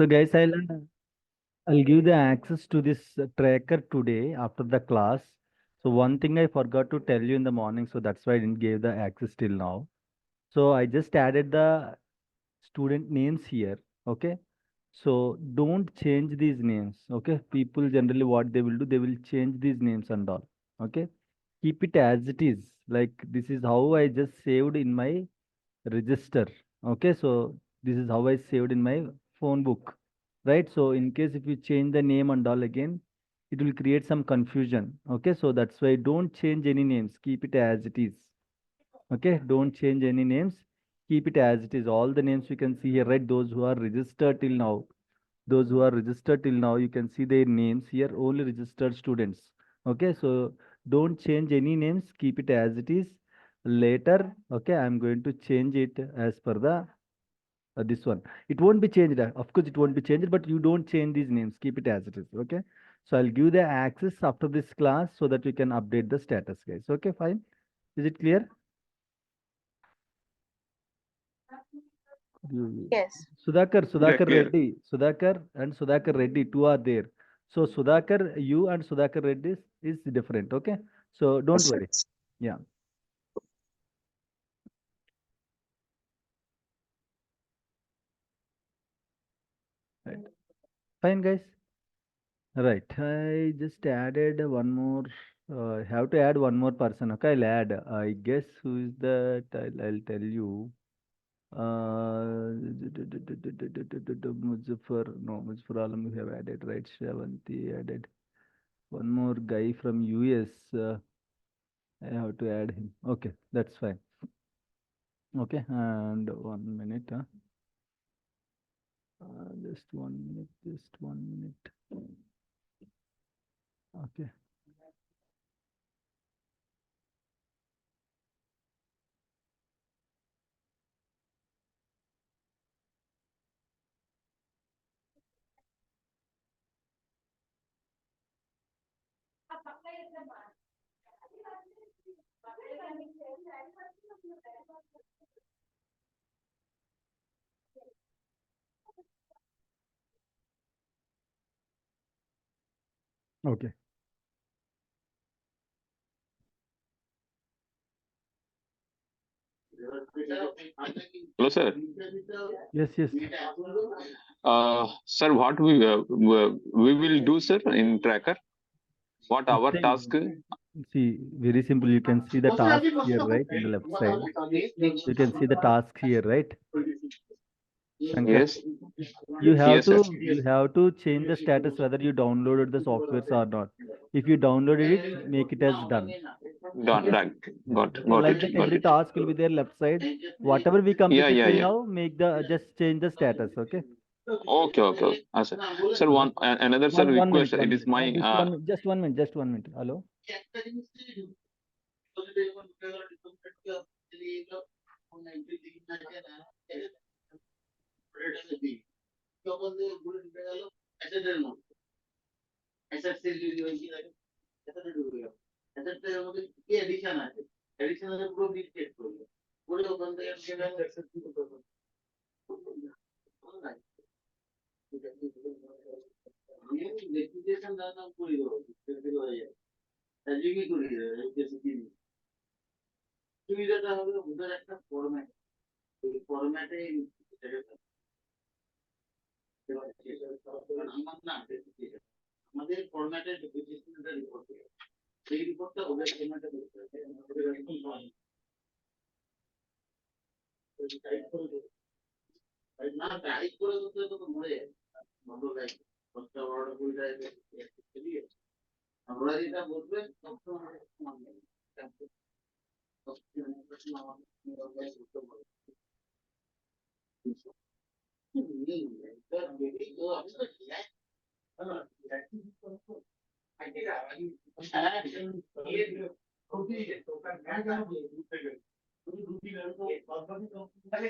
So guys, I'll give the access to this tracker today after the class. So one thing I forgot to tell you in the morning, so that's why I didn't give the access till now. So I just added the student names here. Okay. So don't change these names. Okay. People generally what they will do, they will change these names and all. Okay. Keep it as it is. Like this is how I just saved in my register. Okay. So this is how I saved in my phone book. Right. So in case if you change the name and all again, it will create some confusion. Okay. So that's why don't change any names. Keep it as it is. Okay, don't change any names. Keep it as it is. All the names you can see here, right? Those who are registered till now. Those who are registered till now, you can see their names here, only registered students. Okay, so don't change any names. Keep it as it is. Later, okay, I'm going to change it as per the this one. It won't be changed. Of course, it won't be changed, but you don't change these names. Keep it as it is. Okay. So I'll give the access after this class so that we can update the status, guys. Okay, fine. Is it clear? Yes. Sudhakar Clear. Reddy, Sudhakar and Sudhakar Reddy, two are there. So Sudhakar, you and Sudhakar Reddy is different. Okay. So don't Yes, sir. worry. Yeah. Right. Fine, guys. Right. I just added one more. Have to add one more person. Okay. I'll add. I guess who is that? I'll tell you. Muzaffar. No, Muzaffar Alam we have added. Right. Shravanti added. One more guy from US. I have to add him. Okay, that's fine. Okay, and 1 minute. Just 1 minute. Just 1 minute. Okay. Okay. Hello, sir. Yes, yes. Sir, what we will do, sir, in tracker? What our task? Same. See, very simple. You can see the task here, right, in the left side. You can see the task here, right, Shankar? Yes. You have Yes, to sir. change the status whether you downloaded the softwares or not. If you downloaded it, make it as done. Done. Okay. Right. Yeah. Got. So Got like it. that, Got every it. task will be there left side. Whatever we Yeah. completed Yeah. till Yeah. now, make the just change the status. Okay. Okay. Okay. Okay. Sir. Sir, Right. another sir One request. minute. It One is minute. my Just 1 minute. Just 1 minute. Just 1 minute. Hello.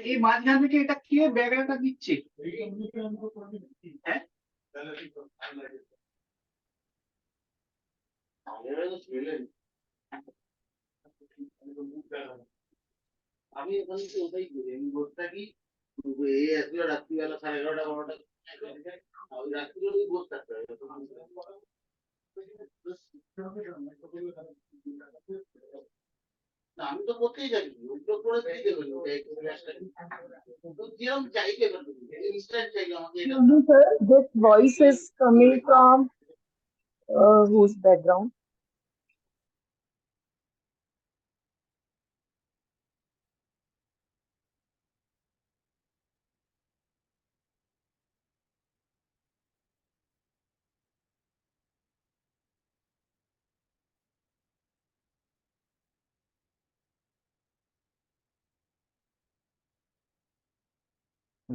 এই মাঝখান থেকে এটা কি ব্যাগটা দিচ্ছে হ্যাঁ আমি এখন ওটাই করি আমি ভোরটা কি এই আজকে রাত্রিবেলা 11:30 12টা আমি তো করতেই জানি ওটা করে দিয়ে দেবেন যেরকম চাইবে ইনস্ট্যান্ট চাইলে আমাকে এটা Sir, this voice is coming from whose background?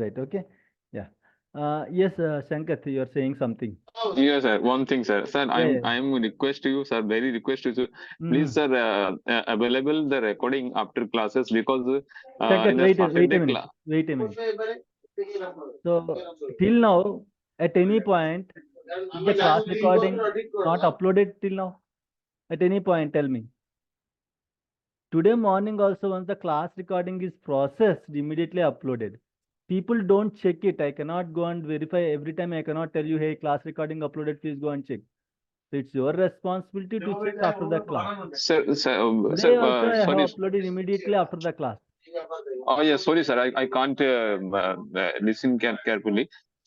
Right. Okay. Yeah. Yes, Shankat, you are saying something. Yes, sir. One thing, sir. Sir, Yeah. I'm request to you, sir. Very request to you. Please, Mhm. sir, available the recording after classes because Shankat, in the wait a Saturday minute. class. Wait a minute. So till now, at any point, is the class recording not uploaded till now? At any point, tell me. Today morning also, once the class recording is processed, immediately uploaded. People don't check it. I cannot go and verify every time. I cannot tell you, hey, class recording uploaded, please go and check. So it's your responsibility to check after the class. Sir, Today also I have sorry. uploaded immediately after the class. Oh, yeah, sorry, sir. I can't listen carefully.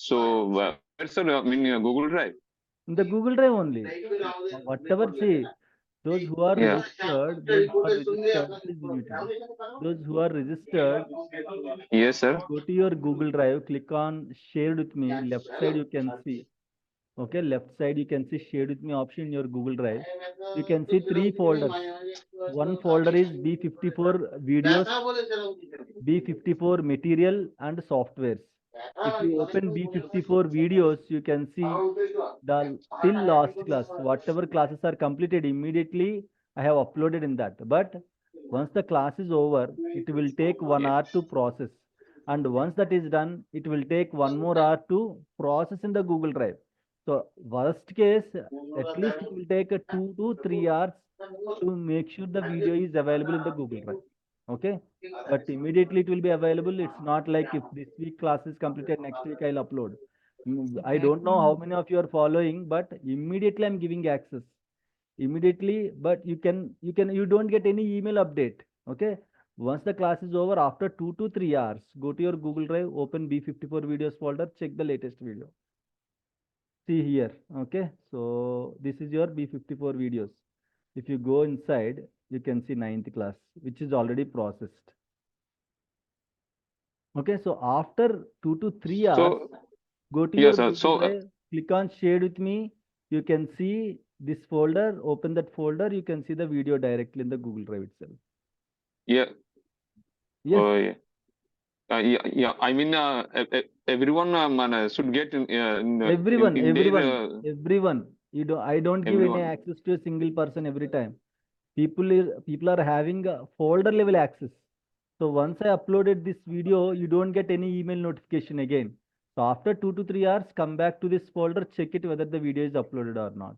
So, where's sir, I mean, Google Drive? In the Google Drive only. Whatever, see, those who are Yeah. registered, please be muted. Those who are registered, Yes, sir. go to your Google Drive, click on shared with me. Left side you can see. Okay, left side you can see shared with me option in your Google Drive. You can see 3 folders. One folder is B54 videos, B54 material and softwares. If you open B54 videos, you can see the till last class, whatever classes are completed immediately, I have uploaded in that. But once the class is over, it will take 1 hour to process. And once that is done, it will take 1 more hour to process in the Google Drive. So worst case, at least it will take 2 to 3 hours to make sure the video is available in the Google Drive. Okay, but immediately it will be available. It's not like if this week class is completed, next week I'll upload. I don't know how many of you are following, but immediately I'm giving access. Immediately, but you don't get any email update. Okay. Once the class is over, after 2 to 3 hours, go to your Google Drive, open B54 videos folder, check the latest video. See here. Okay. So this is your B54 videos. If you go inside, you can see 9th class, which is already processed. Okay. So after 2 to 3 hours, So, go to yes, your sir. Google So, Drive, click on shared with me. You can see this folder, open that folder, you can see the video directly in the Google Drive itself. yeah. Yes, Yeah. Yeah. I mean, everyone should get everyone, in their everyone. I don't give any everyone. access to a single person every time. People are having a folder level access. So once I uploaded this video, you don't get any email notification again. So after 2 to 3 hours, come back to this folder, check it whether the video is uploaded or not.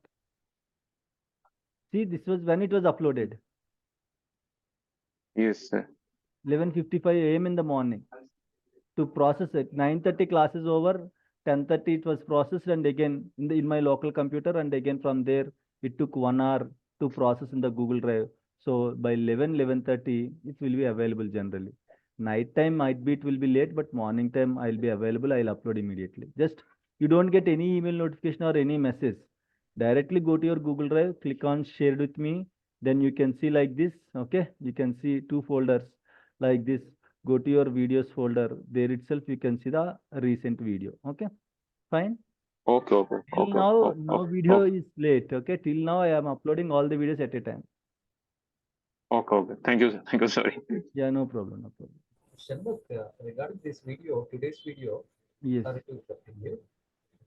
See, this was when it was uploaded. Yes, sir. 11:55 a.m. in the morning to process it. 9:30 class is over. 10:30 it was processed, and again in my local computer, and again from there it took 1 hour to process in the Google Drive. So by 11:30 it will be available generally. Night time might be it will be late, but morning time I'll be available. I'll upload immediately. Just you don't get any email notification or any message. Directly go to your Google Drive, click on shared with me. Then you can see like this. Okay, you can see 2 folders like this. Go to your videos folder. There itself you can see the recent video. Okay, fine. Okay. Till now, no video Okay. is late. Okay, till now I am uploading all the videos at a time. Okay. Thank you, sir. Thank you. Sorry. Yeah, no problem, no problem. Shanmugh, regarding this video, today's video, Yes, sorry to interrupt you.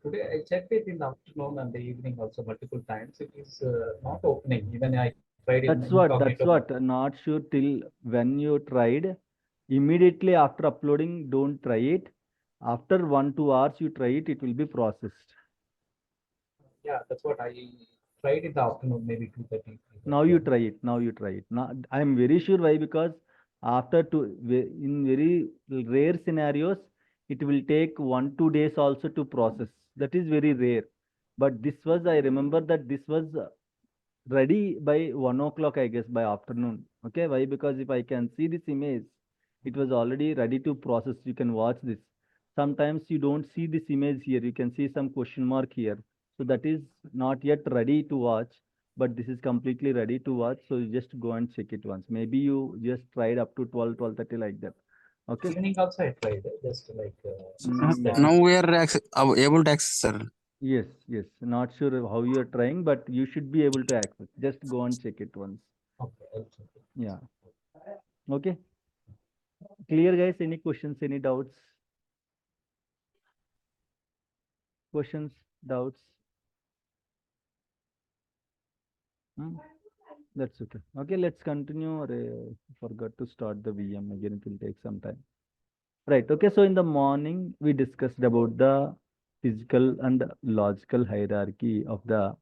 Today I checked it in the afternoon and the evening also multiple times. It is not opening. Even I tried in that's incognito. what. Not sure till when you tried. Immediately after uploading, don't try it. After 1 2 hours, you try it. It will be processed. Yeah, that's what I tried in the afternoon, maybe 2:30. Now you try it. Now you try it. Now I am very sure why, because after in very rare scenarios, it will take 1-2 days also to process. That is very rare. But this was, I remember that this was ready by 1 o'clock, I guess, by afternoon. Okay, why? Because if I can see this image, it was already ready to process. You can watch this. Sometimes you don't see this image here. You can see some question mark here. So that is not yet ready to watch, but this is completely ready to watch. So you just go and check it once. Maybe you just tried up to 12, 12:30 like that. Okay. Evening also I tried, just like Mm, Now we are able to access, sir. yes, yes. Not sure how you are trying, but you should be able to access. Just go and check it once. okay, I'll check it. Yeah. Okay. Clear, guys? Any questions, any doubts? Questions, doubts? Hmm? That's okay. Okay, let's continue. Forgot to start the VM again. It will take some time. Right. Okay. So in the morning, we discussed about the physical and logical hierarchy of the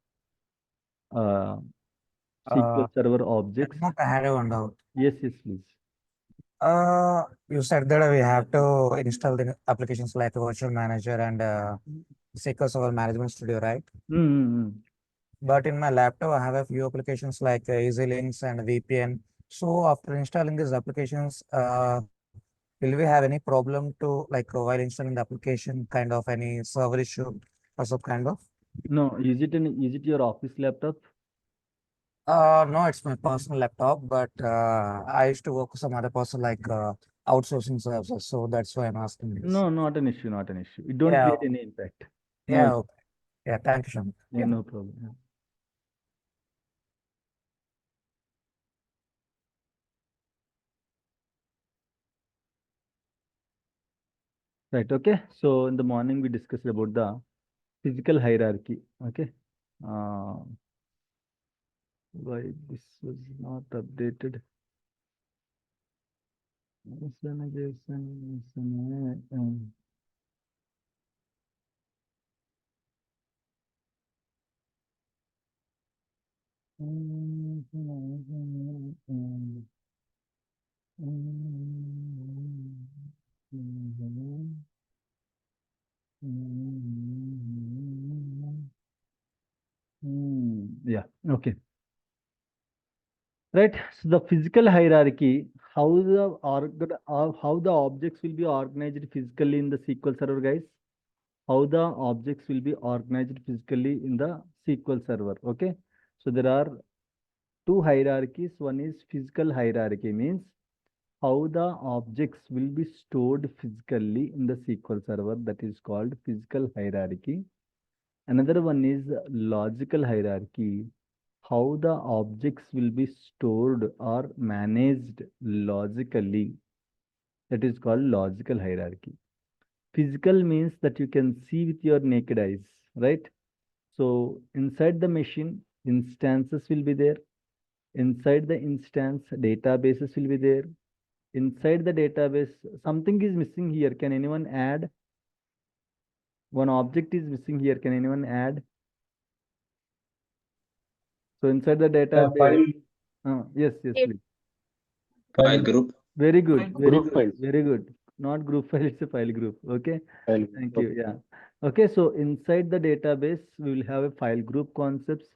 SQL Server objects. I had one doubt. Yes, yes, please. You said that we have to install the applications like Virtual Manager and SQL Server Management Studio, right? Mm-hmm. But in my laptop, I have a few applications like EasyLinks and VPN. So after installing these applications, will we have any problem to while installing the application, kind of any server issue or some kind of? No, is it your office laptop? No, it's my personal laptop, but I used to work with some other person outsourcing services, so that's why I'm asking this. No, not an issue, not an issue. It don't Yeah. create any impact. No Yeah, issue. okay. Yeah, thank you, Shyam. Yeah, no problem. Yeah. Right. Okay. So in the morning we discussed about the physical hierarchy. Okay. Why this was not updated? Yeah, okay. Right. So the physical hierarchy, how the objects will be organized physically in the SQL Server, guys? How the objects will be organized physically in the SQL Server. Okay. So there are two hierarchies. One is physical hierarchy, means how the objects will be stored physically in the SQL Server, that is called physical hierarchy. Another one is logical hierarchy, how the objects will be stored or managed logically, that is called logical hierarchy. Physical means that you can see with your naked eyes, right? So inside the machine, instances will be there. Inside the instance, databases will be there. Inside the database, something is missing here. Can anyone add? One object is missing here. Can anyone add? So inside the database, yes, please. File group. Very good, very Group good, files. very good. Not group file, it's a file group. Okay, File. thank you. Yeah. Okay, so inside the database, we will have a file group concepts.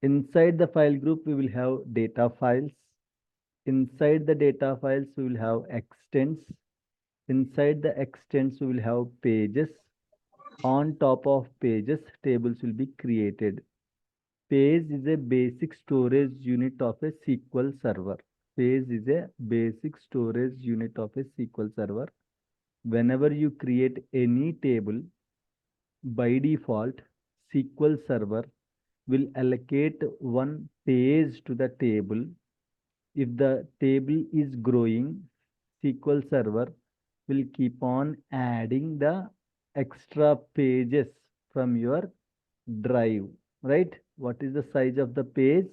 Inside the file group, we will have data files. Inside the data files, we will have extents. Inside the extents, we will have pages. On top of pages, tables will be created. Page is a basic storage unit of a SQL server. Page is a basic storage unit of a SQL server. Whenever you create any table, by default, SQL server will allocate one page to the table. If the table is growing, SQL server will keep on adding the extra pages from your drive, right? What is the size of the page?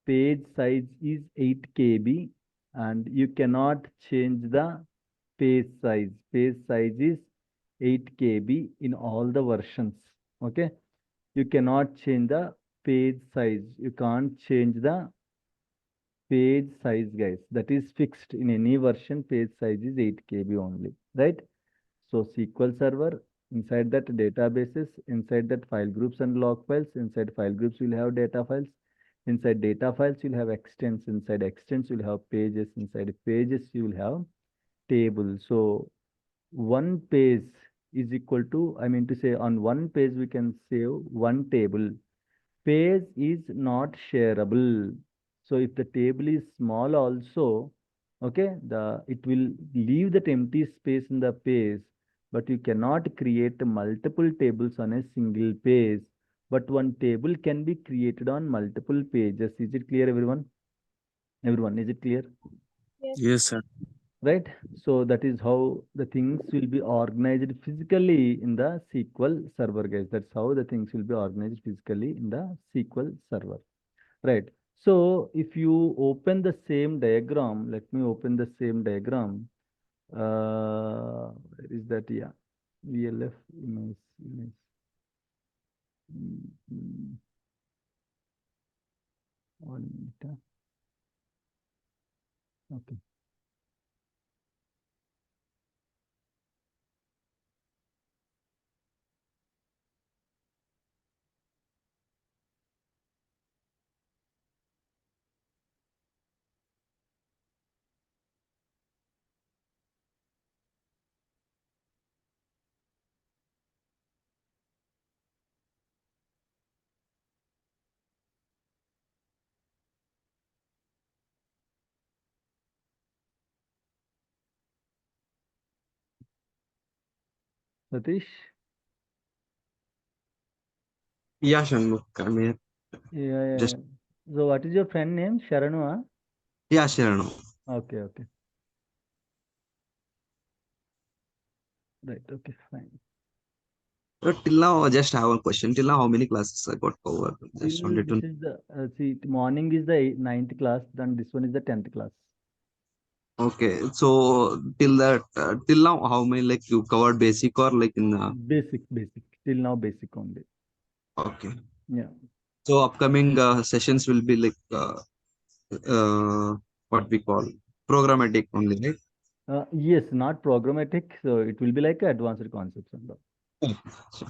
Page size is 8 KB and you cannot change the page size. Page size is 8 KB in all the versions. Okay. You cannot change the page size. You can't change the page size, guys. That is fixed in any version. Page size is 8 KB only, right? So SQL Server, inside that databases, inside that file groups and log files, inside file groups you'll have data files, inside data files you'll have extents, inside extents you'll have pages, inside pages you will have tables. So one page is equal to, I mean to say, on one page we can save one table. Page is not shareable. So if the table is small also, okay, it will leave that empty space in the page, but you cannot create multiple tables on a single page. But one table can be created on multiple pages. Is it clear, everyone? Everyone, is it clear? Yes, sir. Right? So that is how the things will be organized physically in the SQL server, guys. That's how the things will be organized physically in the SQL server. Right. So if you open the same diagram, let me open the same diagram. Where is that? Yeah. VLF image. One minute. Okay. Satish? Yeah, Shanmugh. I'm here. Yeah. Just So what is your friend name? Sharanu, huh? yeah, Sharanu. Okay. Right. Okay, fine. But till now, I just have one question. Till now, how many classes I got covered? Just wanted This to. is the, see, morning is the 9th class, then this one is the 10th class. Okay, so till that, till now, how many like you covered basic or like in the. Basic. Till now, basic only. Okay. Yeah. So upcoming sessions will be like what we call programmatic only, right? Yes, not programmatic. So it will be like advanced concepts and all. Sure.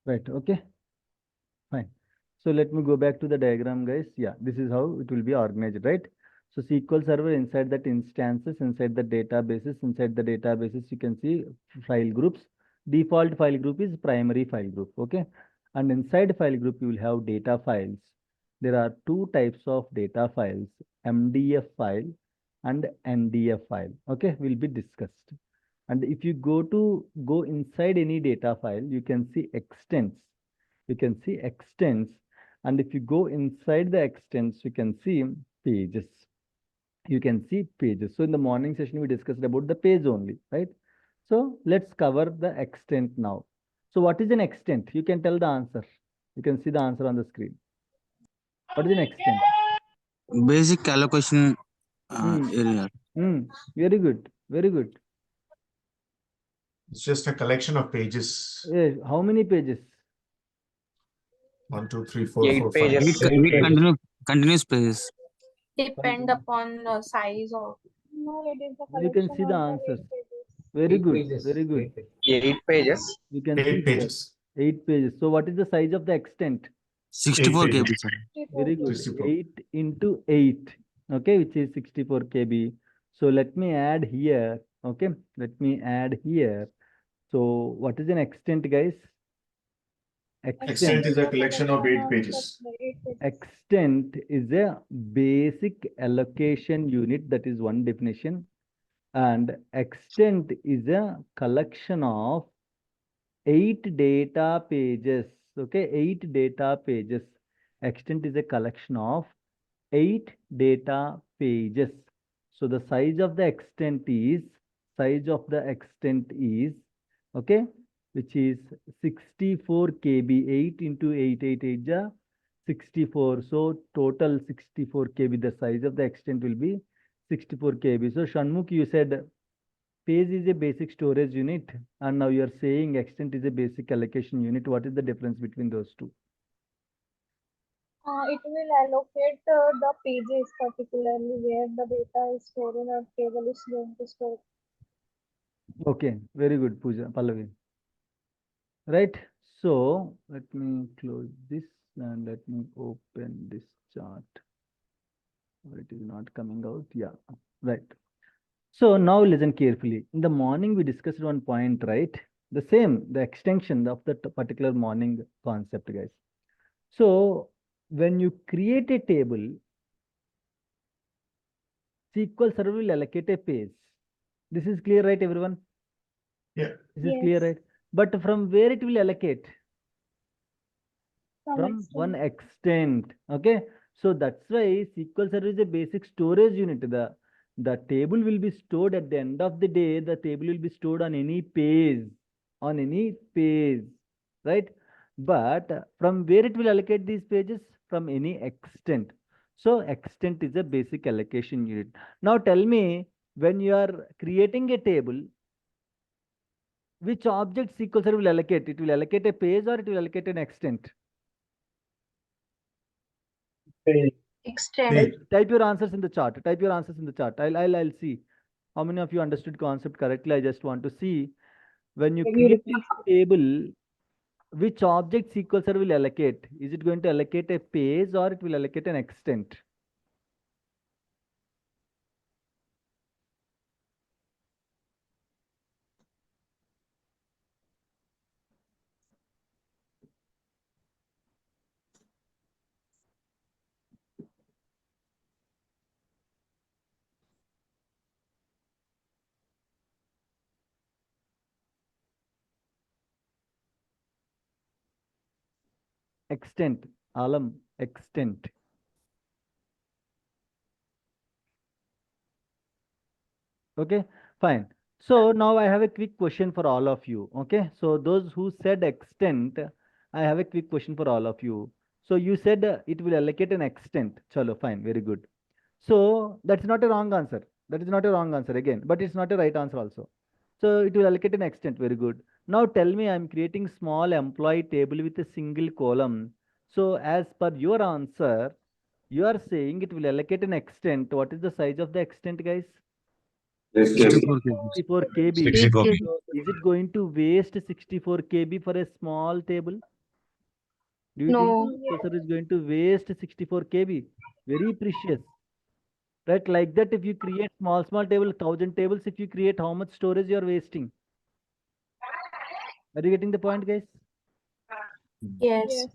Right. Okay. Fine. So let me go back to the diagram, guys. Yeah, this is how it will be organized, right? So SQL Server, inside that instances, inside the databases, you can see file groups. Default file group is primary file group, okay? And inside file group, you will have data files. There are two types of data files, MDF file and NDF file, okay? Will be discussed. And if you go inside any data file, you can see extents. And if you go inside the extents, you can see pages. So in the morning session, we discussed about the page only, right? So let's cover the extent now. So what is an extent? You can tell the answer. You can see the answer on the screen. What is an extent? Basic allocation area. Very good. It's just a collection of pages. How many pages? 1, 2, 3, 4, 8 5, pages. 6. Continuous pages. Depend upon the size of. No, it is the You can collection see the of the answers. 8 pages. Very 8 good. pages. Very good. 8 pages. You can see 8 here, pages. 8 pages. So what is the size of the extent? 64 8 KB, pages. sir. Very good. 64. 8 into 8, okay, which is 64 KB. So let me add here, okay, let me add here. So what is an extent, guys? Extent is a collection of 8 pages. Extent is a basic allocation unit. That is one definition. And extent is a collection of 8 data pages. Okay, 8 data pages. Extent is a collection of 8 data pages. So the size of the extent is, okay, which is 64 KB. 8 into 8 is 64. So total 64 KB. The size of the extent will be 64 KB. So Shanmukh, you said page is a basic storage unit, and now you are saying extent is a basic allocation unit. What is the difference between those two? It will allocate the pages particularly where the data is stored in a table is going to store. Okay, very good, Pooja, Pallavi. Right. So let me close this and let me open this chart. It is not coming out. Yeah, right. So now listen carefully. In the morning, we discussed one point, right? The same, the extension of that particular morning concept, guys. So when you create a table, SQL Server will allocate a page. This is clear, right, everyone? Yeah. This is clear, right? But from where it will allocate? From one extent. Okay. So that's why SQL Server is a basic storage unit. The table will be stored at the end of the day. The table will be stored on any page. On any page. Right? But from where it will allocate these pages? From any extent. So extent is a basic allocation unit. Now tell me, when you are creating a table, which object SQL Server will allocate? It will allocate a page or it will allocate an extent? Extend. Type your answers in the chart. Type your answers in the chart. I'll see how many of you understood concept correctly. I just want to see when you Can you create repeat? a table, which object SQL Server will allocate? Is it going to allocate a page or it will allocate an extent? Extent. Alam. Extent. Okay, fine. So now I have a quick question for all of you. Okay, so those who said extent, I have a quick question for all of you. So you said it will allocate an extent. Chalo, fine, very good. So that's not a wrong answer. That is not a wrong answer again, but it's not a right answer also. So it will allocate an extent. Very good. Now tell me, I'm creating small employee table with a single column. So as per your answer, you are saying it will allocate an extent. What is the size of the extent, guys? 64 kb. 64 KB. 64 kb. So is it going to waste 64 KB for a small table? Do you No. think SQL Server is going to waste 64 KB? Very precious. Right? Like that, if you create small table, 1000 tables, if you create, how much storage you are wasting? Are you getting the point, guys? Yes.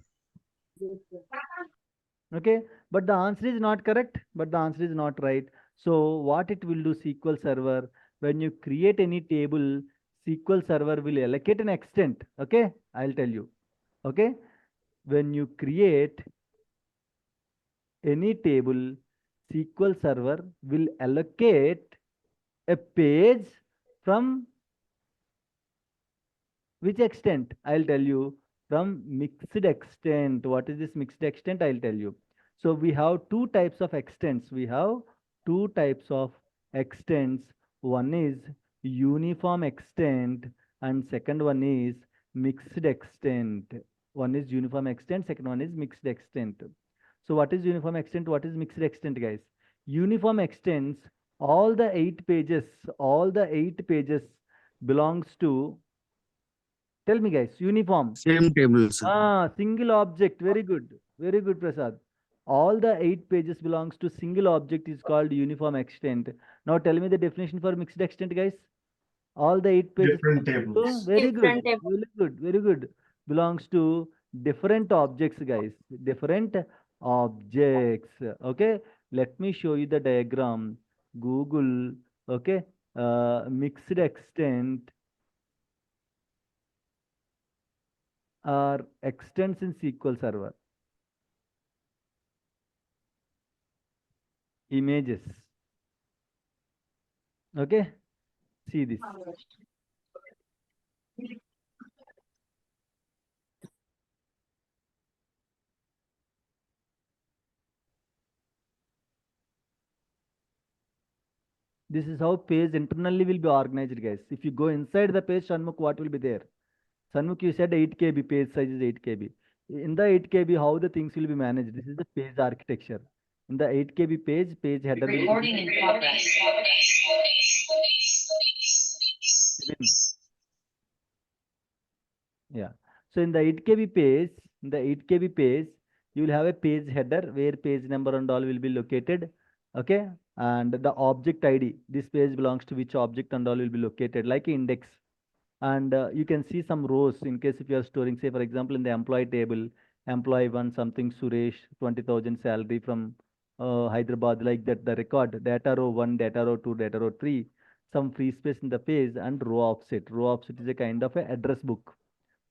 Okay, but the answer is not correct, but the answer is not right. So what it will do, SQL Server, when you create any table, SQL Server will allocate an extent. Okay, I'll tell you. Okay, when you create any table, SQL Server will allocate a page from which extent? I'll tell you, from mixed extent. What is this mixed extent? I'll tell you. So we have two types of extents. We have two types of extents. One is uniform extent and second one is mixed extent. One is uniform extent, second one is mixed extent. So what is uniform extent? What is mixed extent, guys? Uniform extents, all the 8 pages belongs to, tell me, guys, uniform. Same table, sir. Single object. Very good. Very good, Prasad. All the 8 pages belongs to single object is called uniform extent. Now tell me the definition for mixed extent, guys. All the 8 pages Different belongs to- tables. very good. Different tables. Very good. Very good. Belongs to different objects, guys. Different objects. Okay. Let me show you the diagram. Google. Okay. Mixed extent are extents in SQL Server. Images. Okay, see this. This is how page internally will be organized, guys. If you go inside the page, Shanmukh, what will be there? Shanmukh, you said 8 KB, page size is 8 KB. in the 8 KB, how the things will be managed. This is the page architecture. In the 8 KB page header will Recording in progress. Yeah. So in the 8 KB page, you will have a page header where page number and all will be located. Okay. And the object ID, this page belongs to which object and all will be located like index. And you can see some rows in case if you are storing, say, for example, in the employee table, employee one something Suresh, 20,000 salary from Hyderabad, like that, the record, data row 1, data row 2, data row 3, some free space in the page, and row offset. Row offset is a kind of a address book,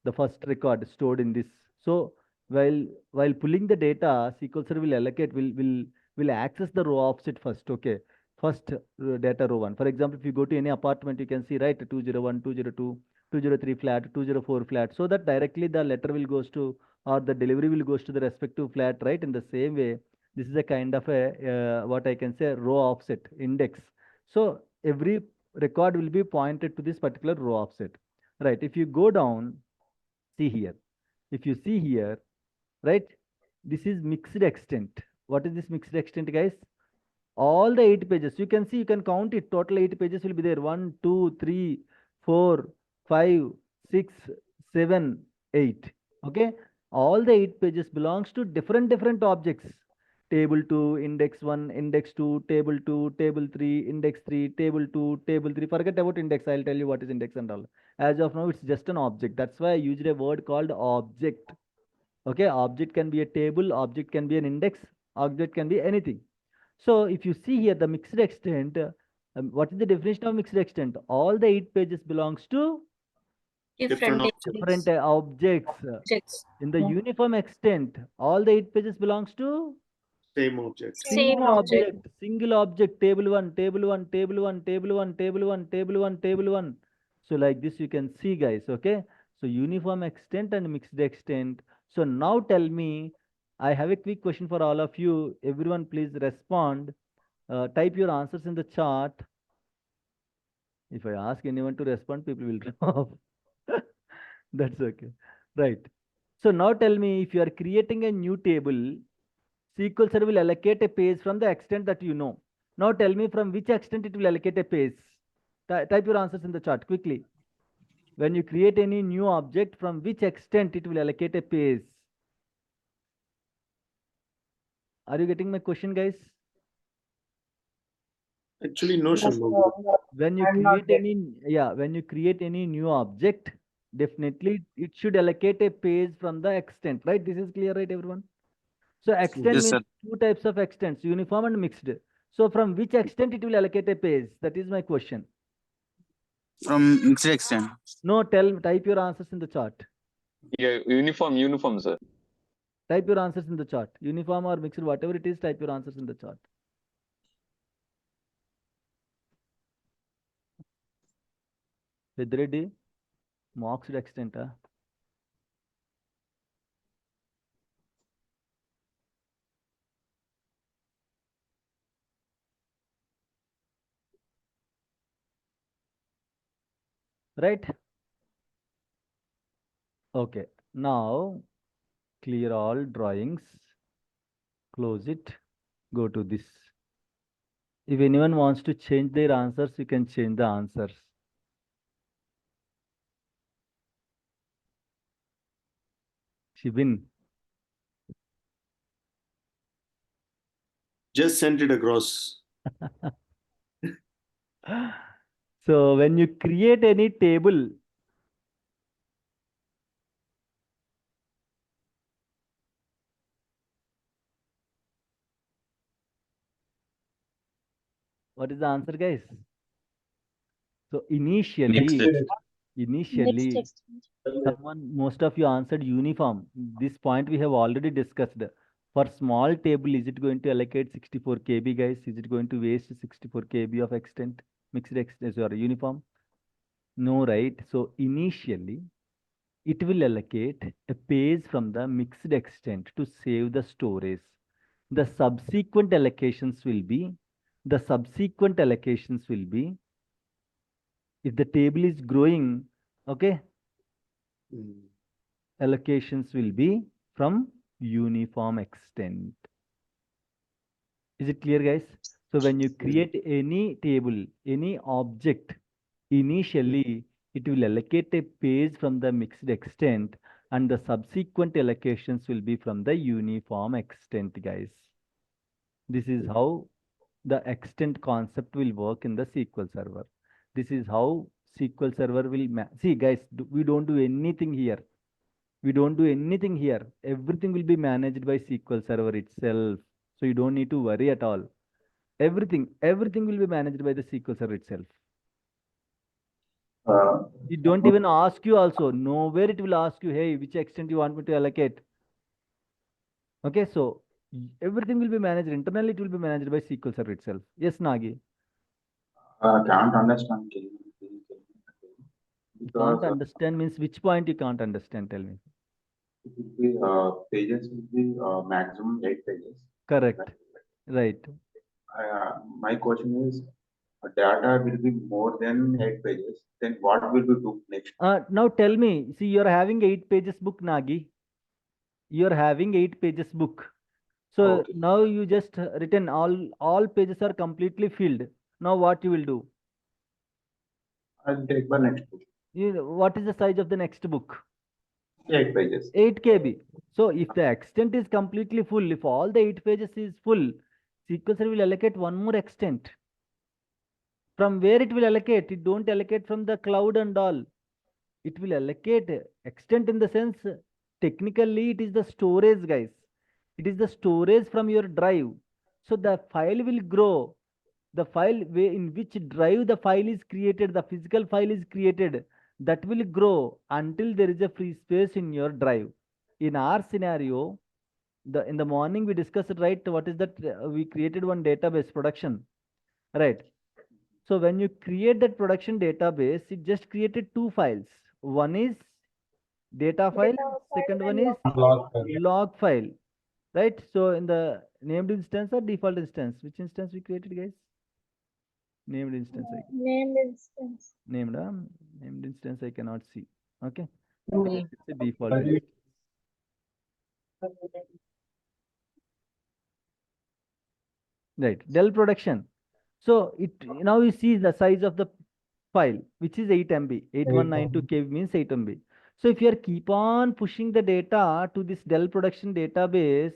the first record stored in this. So while pulling the data, SQL Server will allocate, will access the row offset first. Okay. First data row 1. For example, if you go to any apartment, you can see, right, 201, 202, 203 flat, 204 flat. So that directly the letter will goes to, or the delivery will goes to the respective flat, right? In the same way, this is a kind of a, what I can say, row offset index. So every record will be pointed to this particular row offset, right? If you go down, see here. If you see here, right, this is mixed extent. What is this mixed extent, guys? All the 8 pages, you can see, you can count it. Total 8 pages will be there. 1, 2, 3, 4, 5, 6, 7, 8. Okay. All the 8 pages belongs to different objects. Table 2, index 1, index 2, table 2, table 3, index 3, table 2, table 3. Forget about index. I'll tell you what is index and all. As of now, it's just an object. That's why I used a word called object. Okay. Object can be a table, object can be an index, object can be anything. So if you see here the mixed extent, what is the definition of mixed extent? All the 8 pages belongs to Different different objects. objects. In the uniform extent, all the 8 pages belongs to Same object. Same object. single object, table 1, table 1, table 1, table 1, table 1, table 1, table 1. So like this you can see, guys. Okay. So uniform extent and mixed extent. So now tell me, I have a quick question for all of you. Everyone please respond. Type your answers in the chat. If I ask anyone to respond, people will drop. That's okay. Right. So now tell me, if you are creating a new table, SQL Server will allocate a page from the extent that you know. Now tell me from which extent it will allocate a page. Type your answers in the chat quickly. When you create any new object, from which extent it will allocate a page? Are you getting my question, guys? Actually, Notion. When you I'm not create when you create any new object, definitely it should allocate a page from the extent, right? This is clear, right, everyone? So extent Yes, means sir. 2 types of extents, uniform and mixed. So from which extent it will allocate a page? That is my question. From mixed extent. No, type your answers in the chart. Yeah, uniform, sir. Type your answers in the chart. Uniform or mixed, whatever it is, type your answers in the chart. Pedredi, mixed extent. Right? Okay. Now clear all drawings. Close it. Go to this. If anyone wants to change their answers, you can change the answers. Shibin. Just sent it across. So when you create any table, what is the answer, guys? So initially, most of you answered uniform. This point we have already discussed. For small table, is it going to allocate 64 KB, guys? Is it going to waste 64 KB of extent? Mixed extent or uniform? No, right? So initially, it will allocate a page from the mixed extent to save the storage. The subsequent allocations will be, if the table is growing, okay, allocations will be from uniform extent. Is it clear, guys? So when you create any table, any object, initially it will allocate a page from the mixed extent, and the subsequent allocations will be from the uniform extent, guys. This is how the extent concept will work in the SQL Server. This is how SQL Server will see, guys. We don't do anything here. We don't do anything here. Everything will be managed by SQL Server itself. So you don't need to worry at all. Everything will be managed by the SQL Server itself. It don't even ask you also. Nowhere it will ask you, hey, which extent you want me to allocate. Okay, so everything will be managed internally. It will be managed by SQL Server itself. Yes, Nagi. Can't understand. Can't understand means which point you can't understand? Tell me. It will be pages will be maximum 8 pages. Correct. Right. My question is, data will be more than 8 pages. Then what will we do next? Now tell me. See, you're having 8 pages book, Nagi. You're having 8 pages book. So Okay. now you just written all pages are completely filled. Now what you will do? I'll take the next book. What is the size of the next book? 8 pages. 8 KB. So if the extent is completely full, if all the 8 pages is full, SQL Server will allocate one more extent. From where it will allocate? It don't allocate from the cloud and all. It will allocate extent in the sense, technically it is the storage, guys. It is the storage from your drive. So the file will grow. The file in which drive the file is created, the physical file is created, that will grow until there is a free space in your drive. In our scenario, in the morning we discussed, right? What is that? We created one database production, right? So when you create that production database, it just created 2 files. One is data file, second one is log file, right? So in the named instance or default instance, which instance we created, guys? Named instance. Named instance. Named instance I cannot see. Okay. Named. It's a default instance. Right. Dell production. So now you see the size of the file, which is 8 MB. 8192 KB means 8 MB. So if you are keep on pushing the data to this Dell production database,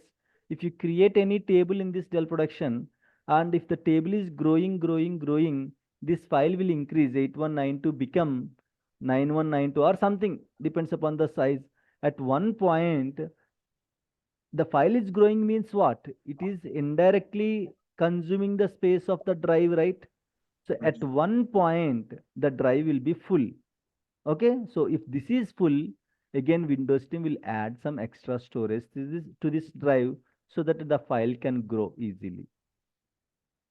if you create any table in this Dell production, and if the table is growing, this file will increase. 8192 become 9192 or something, depends upon the size. At one point, the file is growing means what? It is indirectly consuming the space of the drive, right? So at one point, the drive will be full. Okay, so if this is full, again Windows team will add some extra storage to this drive so that the file can grow easily.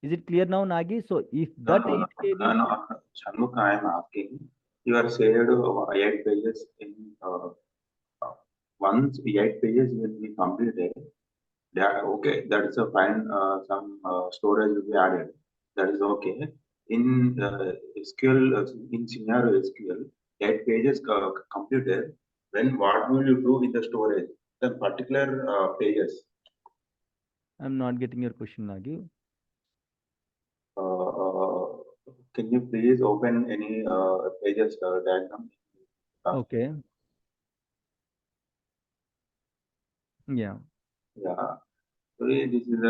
Is it clear now, Nagi? So if that 8 KB... Shanmukh, I am asking, you are saying 8 pages in once 8 pages will be completed. Okay, that is a fine. Some storage will be added. That is okay. In SQL, in scenario SQL, 8 pages completed. Then what will you do with the storage? The particular pages. I'm not getting your question, Nagi. Can you please open any pages diagram? Okay. Yeah. Yeah. So this is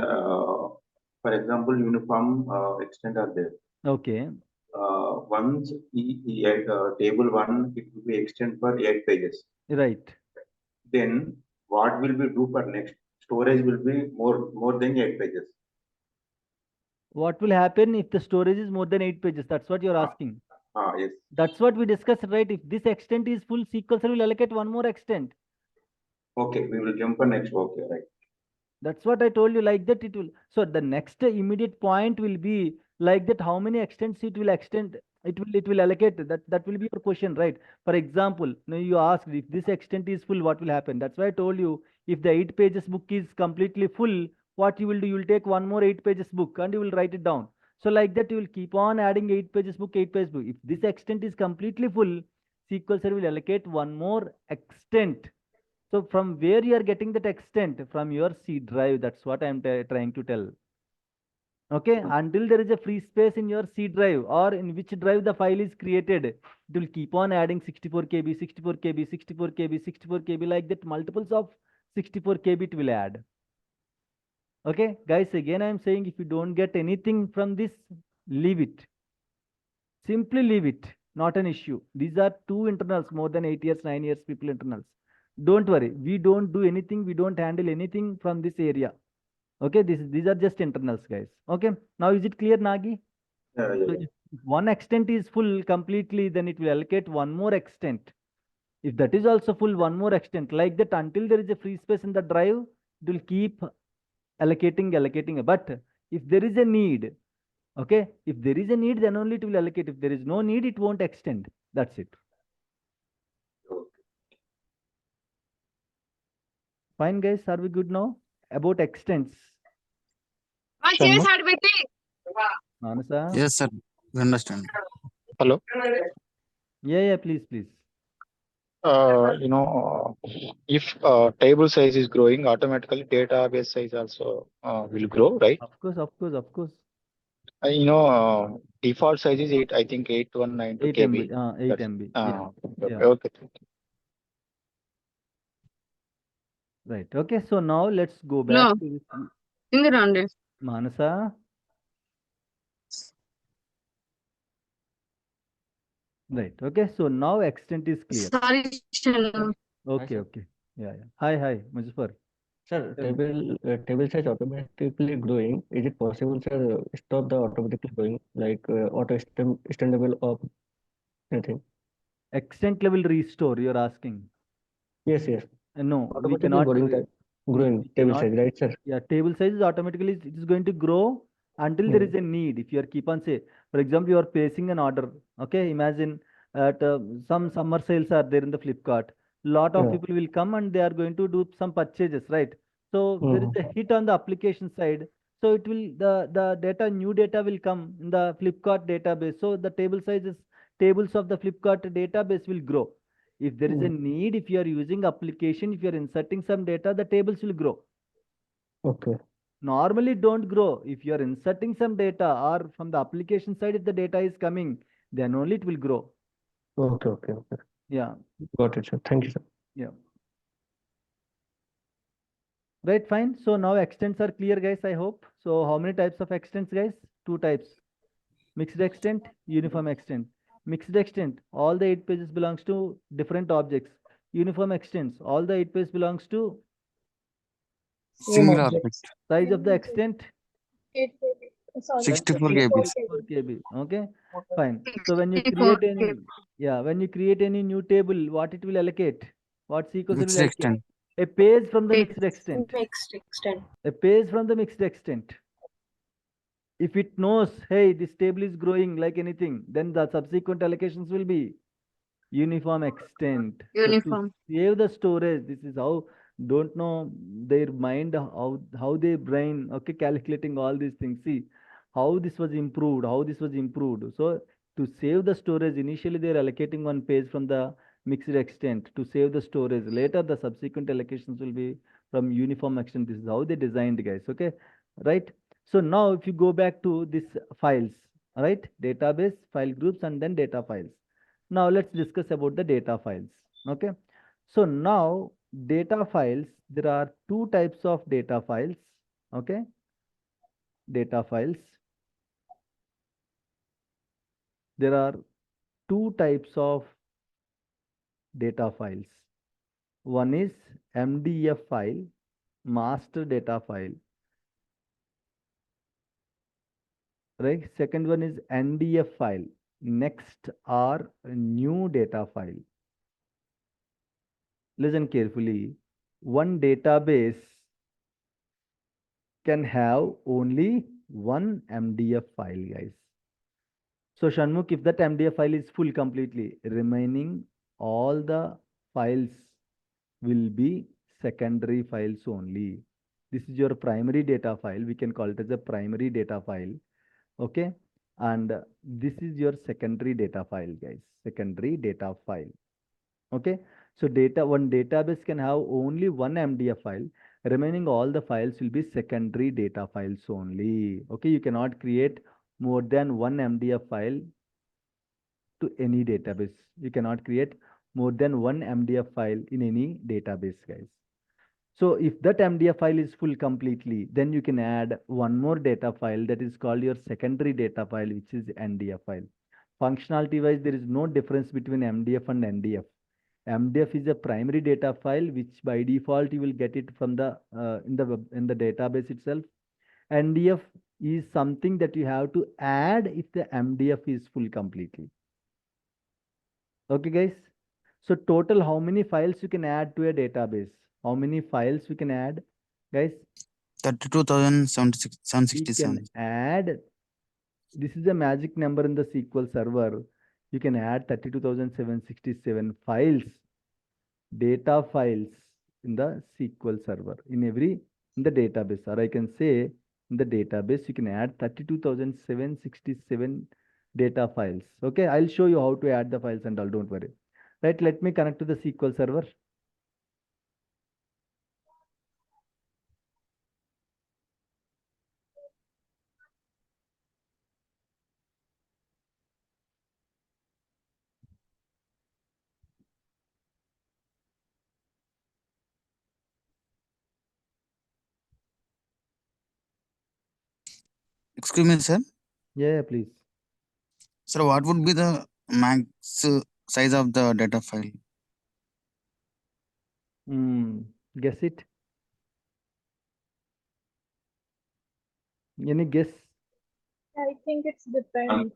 for example, uniform extent are there. Okay. Once table 1, it will be extend for 8 pages. Right. Then what will we do for next? Storage will be more than 8 pages. What will happen if the storage is more than 8 pages? That's what you're asking. Yes. That's what we discussed, right? If this extent is full, SQL Server will allocate one more extent. Okay, we will jump on next. Okay, right. That's what I told you, like that it will. So the next immediate point will be like that, how many extents it will extend, it will allocate. That will be your question, right? For example, now you asked if this extent is full, what will happen? That's why I told you, if the 8 pages book is completely full, what you will do, you will take one more 8 pages book and you will write it down. So like that, you will keep on adding 8 pages book, 8 pages book. If this extent is completely full, SQL Server will allocate one more extent So from where you are getting that extent? From your C drive. That's what I'm trying to tell. Okay, until there is a free space in your C drive or in which drive the file is created, it will keep on adding 64 KB, 64 KB, 64 KB, 64 KB, like that multiples of 64 KB it will add. Okay, guys, again I am saying, if you don't get anything from this, leave it. Simply leave it, not an issue. These are two internals, more than 8 years, 9 years people internals. Don't worry, we don't do anything, we don't handle anything from this area. Okay, these are just internals, guys. Okay, now is it clear, Nagi? Yeah, So yeah. if one extent is full completely, then it will allocate one more extent. If that is also full, one more extent. Like that, until there is a free space in the drive, it will keep allocating. But if there is a need, okay, if there is a need, then only it will allocate. If there is no need, it won't extend. That's it. Fine, guys. Are we good now? About extents. Manasa? Yes, sir. We understand. Hello. Yeah, please. If table size is growing, automatically database size also will grow, right? Of course. Default size is 8, I think 8192 8 KB. MB. 8 That's- MB. Okay, Yeah. okay. Right. Okay. So now let's go back to this. Manasa. Right. Okay. So now extent is clear. Sorry, Shanu. Okay. Yeah. Hi, Muzaffar. Sir, Tell me. table size automatically growing. Is it possible, sir, stop the automatically growing, like auto extendable or anything? Extent level restore, you're asking. Yes. No, we Automatically cannot. growing table size, right, sir? Yeah, table size is automatically, it is going to grow until there is a need. If you are keep on say, for example, you are placing an order. Okay, imagine at some summer sales are there in the Flipkart. Lot of Yeah. people will come and they are going to do some purchases, right? So there is a hit on the application side. So it will the new data will come in the Flipkart database. So the tables of the Flipkart database will grow. If there is a need, if you are using application, if you are inserting some data, the tables will grow. Okay. Normally don't grow. If you are inserting some data or from the application side, if the data is coming, then only it will grow. Okay. Yeah. Got it, sir. Thank you, sir. Yeah. Right, fine. So now extents are clear, guys, I hope. So how many types of extents, guys? 2 types. Mixed extent, uniform extent. Mixed extent, all the 8 pages belongs to different objects. Uniform extents, all the 8 pages belongs to Single object. size of the extent 8 KB. Sorry. 64 64 KB. 64 KB. Okay, fine. So when you create any new table, what it will allocate? What sequence it Mixed will allocate? extent. A page from the mixed extent. Mixed extent. A page from the mixed extent. If it knows, hey, this table is growing like anything, then the subsequent allocations will be uniform extent. Uniform. So to save the storage, this is how, don't know their mind, how their brain, okay, calculating all these things. See how this was improved. So to save the storage, initially they're allocating one page from the mixed extent to save the storage. Later the subsequent allocations will be from uniform extent. This is how they designed, guys. Okay, right? So now if you go back to this files, all right, database, file groups, and then data files. Now let's discuss about the data files. Okay, so now data files, there are 2 types of data files. Okay, data files, there are 2 types of data files. One is MDF file, master data file, right? Second one is NDF file, next or new data file. Listen carefully. One database can have only one MDF file, guys. So Shanmukh, if that MDF file is full completely, remaining all the files will be secondary files only. This is your primary data file. We can call it as a primary data file. Okay. And this is your secondary data file, guys. Secondary data file. Okay. So one database can have only one MDF file. Remaining all the files will be secondary data files only. Okay, you cannot create more than one MDF file to any database. You cannot create more than one MDF file in any database, guys. So if that MDF file is full completely, then you can add one more data file that is called your secondary data file, which is NDF file. Functionality wise, there is no difference between MDF and NDF. MDF is a primary data file, which by default you will get it from the in the database itself. NDF is something that you have to add if the MDF is full completely. Okay, guys. So total, how many files you can add to a database? How many files we can add, guys? 32,767. We can add. This is a magic number in the SQL server. You can add 32,767 files, data files in the SQL server in the database. Or I can say in the database you can add 32,767 data files. Okay, I'll show you how to add the files and all. Don't worry. Right, let me connect to the SQL server. Excuse me, sir. Yeah, please. Sir, what would be the max size of the data file? Guess it. Any guess? I think it's depends.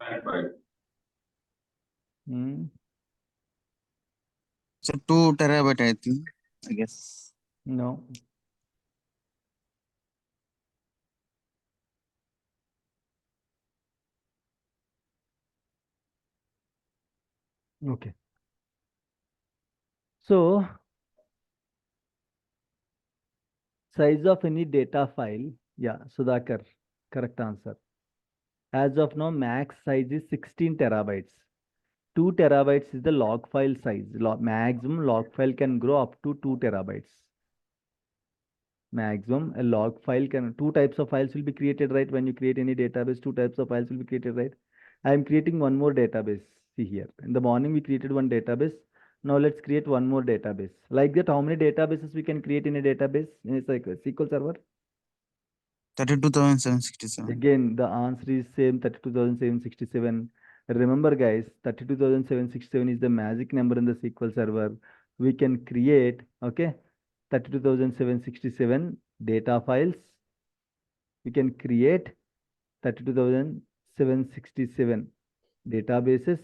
So 2 terabyte, I think. I guess. No. Okay. So size of any data file. Yeah, Sudhakar, correct answer. As of now, max size is 16 terabytes. 2 terabytes is the log file size. Maximum log file can grow up to 2 terabytes. Maximum a log file can, two types of files will be created, right? When you create any database, two types of files will be created, right? I am creating one more database. See here. In the morning, we created one database. Now let's create one more database. Like that, how many databases we can create in a database in a SQL server? 32,767. Again, the answer is same, 32,767. Remember, guys, 32,767 is the magic number in the SQL server. We can create, okay, 32,767 data files. We can create 32,767 databases.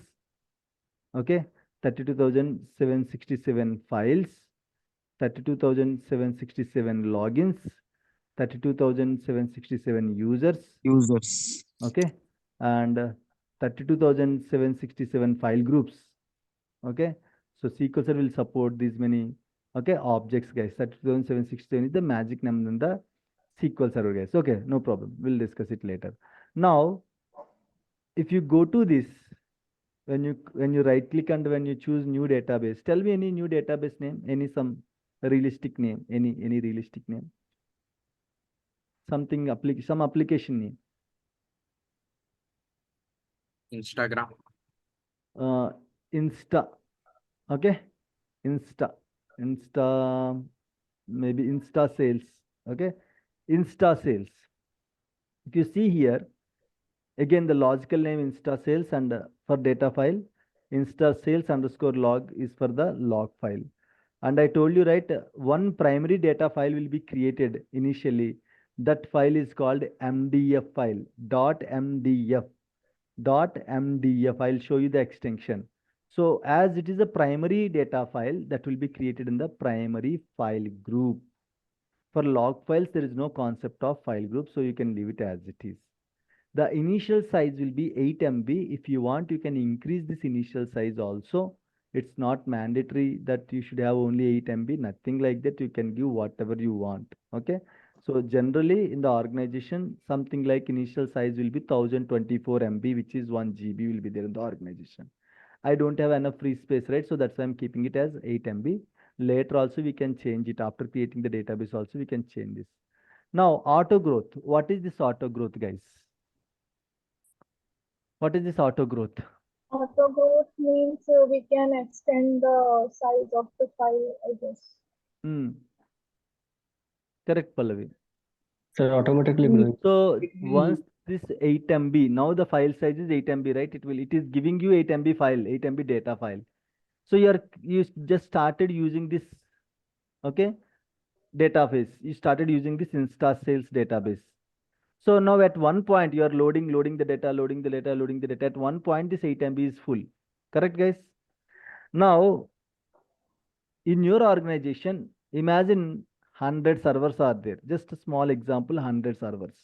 Okay, 32,767 files, 32,767 logins, 32,767 users. Okay, and 32,767 file groups. Okay, so SQL Server will support these many objects, guys. 32,767 is the magic number in the SQL Server, guys. Okay, no problem. We'll discuss it later. Now, if you go to this, when you right click and when you choose new database, tell me any new database name, some realistic name, any realistic name, some application name. Instagram. Insta. Okay, Insta, maybe Insta sales. Okay, Insta sales. If you see here, again the logical name Insta sales, and for data file, Insta sales underscore log is for the log file. And I told you, right, one primary data file will be created initially. That file is called MDF file, .mdf. I'll show you the extension. So as it is a primary data file, that will be created in the primary file group. For log files, there is no concept of file group, so you can leave it as it is. The initial size will be 8 MB. If you want, you can increase this initial size also. It's not mandatory that you should have only 8 MB, nothing like that. You can give whatever you want. Okay. So generally in the organization, something like initial size will be 1024 MB, which is 1 GB will be there in the organization. I don't have enough free space, right? So that's why I'm keeping it as 8 MB. Later also we can change it. After creating the database also we can change this. Now auto growth. What is this auto growth, guys? What is this auto growth? Auto growth means we can extend the size of the file, I guess. Correct, Pallavi. Sir, automatically Mm. growing. So once this 8 MB, now the file size is 8 MB, right? It is giving you 8 MB file, 8 MB data file. So you just started using this, okay, database. You started using this Insta sales database. So now at one point you are loading the data, loading the data. At one point this 8 MB is full. Correct, guys? Now in your organization, imagine 100 servers are there. Just a small example, 100 servers.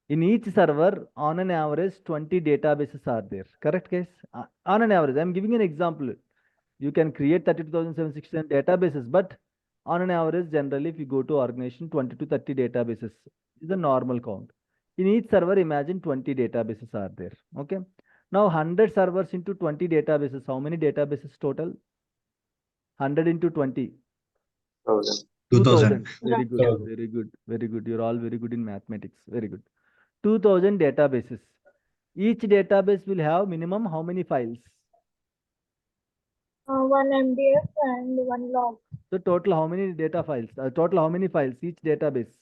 In each server, on an average, 20 databases are there. Correct, guys? On an average, I'm giving an example. You can create 32,767 databases, but on an average, generally, if you go to organization, 20 to 30 databases is the normal count. In each server, imagine 20 databases are there. Okay. Now, 100 servers into 20 databases. How many databases total? 100 into 20. 2,000. Very good. Very good. Very good. You're all very good in mathematics. Very good. 2,000 databases. Each database will have minimum how many files? 1 MDF and 1 log. So total how many data files? Total how many files each database?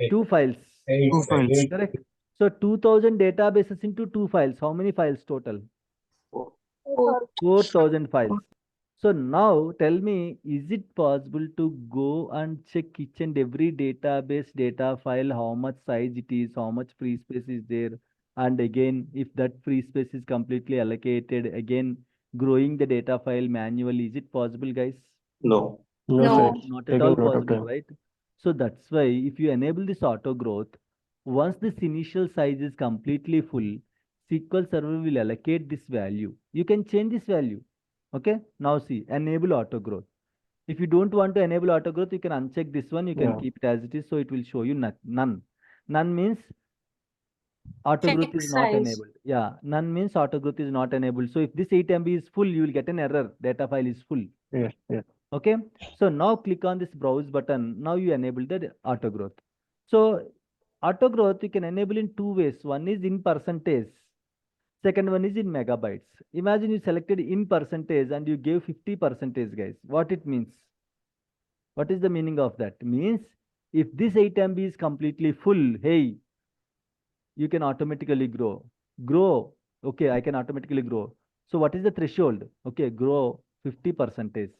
2 files. 2 files. Correct. So 2,000 databases into 2 files. How many files total? 4,000 files. So now tell me, is it possible to go and check each and every database data file, how much size it is, how much free space is there? And again, if that free space is completely allocated, again, growing the data file manually, is it possible, guys? No. No, No. sir. It's Not at taking all a lot of possible, time. right? So that's why if you enable this auto growth, once this initial size is completely full, SQL Server will allocate this value. You can change this value. Okay. Now see, enable auto growth. If you don't want to enable auto growth, you can uncheck this one. You can Yeah. keep it as it is. So it will show you none. None means auto growth is Fixed not size. enabled. Yeah, none means auto growth is not enabled. So if this 8 MB is full, you will get an error. Data file is full. Yes, yes. Okay. So now click on this browse button. Now you enable the auto growth. So auto growth you can enable in 2 ways. One is in percentage. Second one is in megabytes. Imagine you selected in percentage and you gave 50%, guys. What it means? What is the meaning of that? Means if this 8 MB is completely full, hey, you can automatically grow. Grow. Okay, I can automatically grow. So what is the threshold? Okay, grow 50%.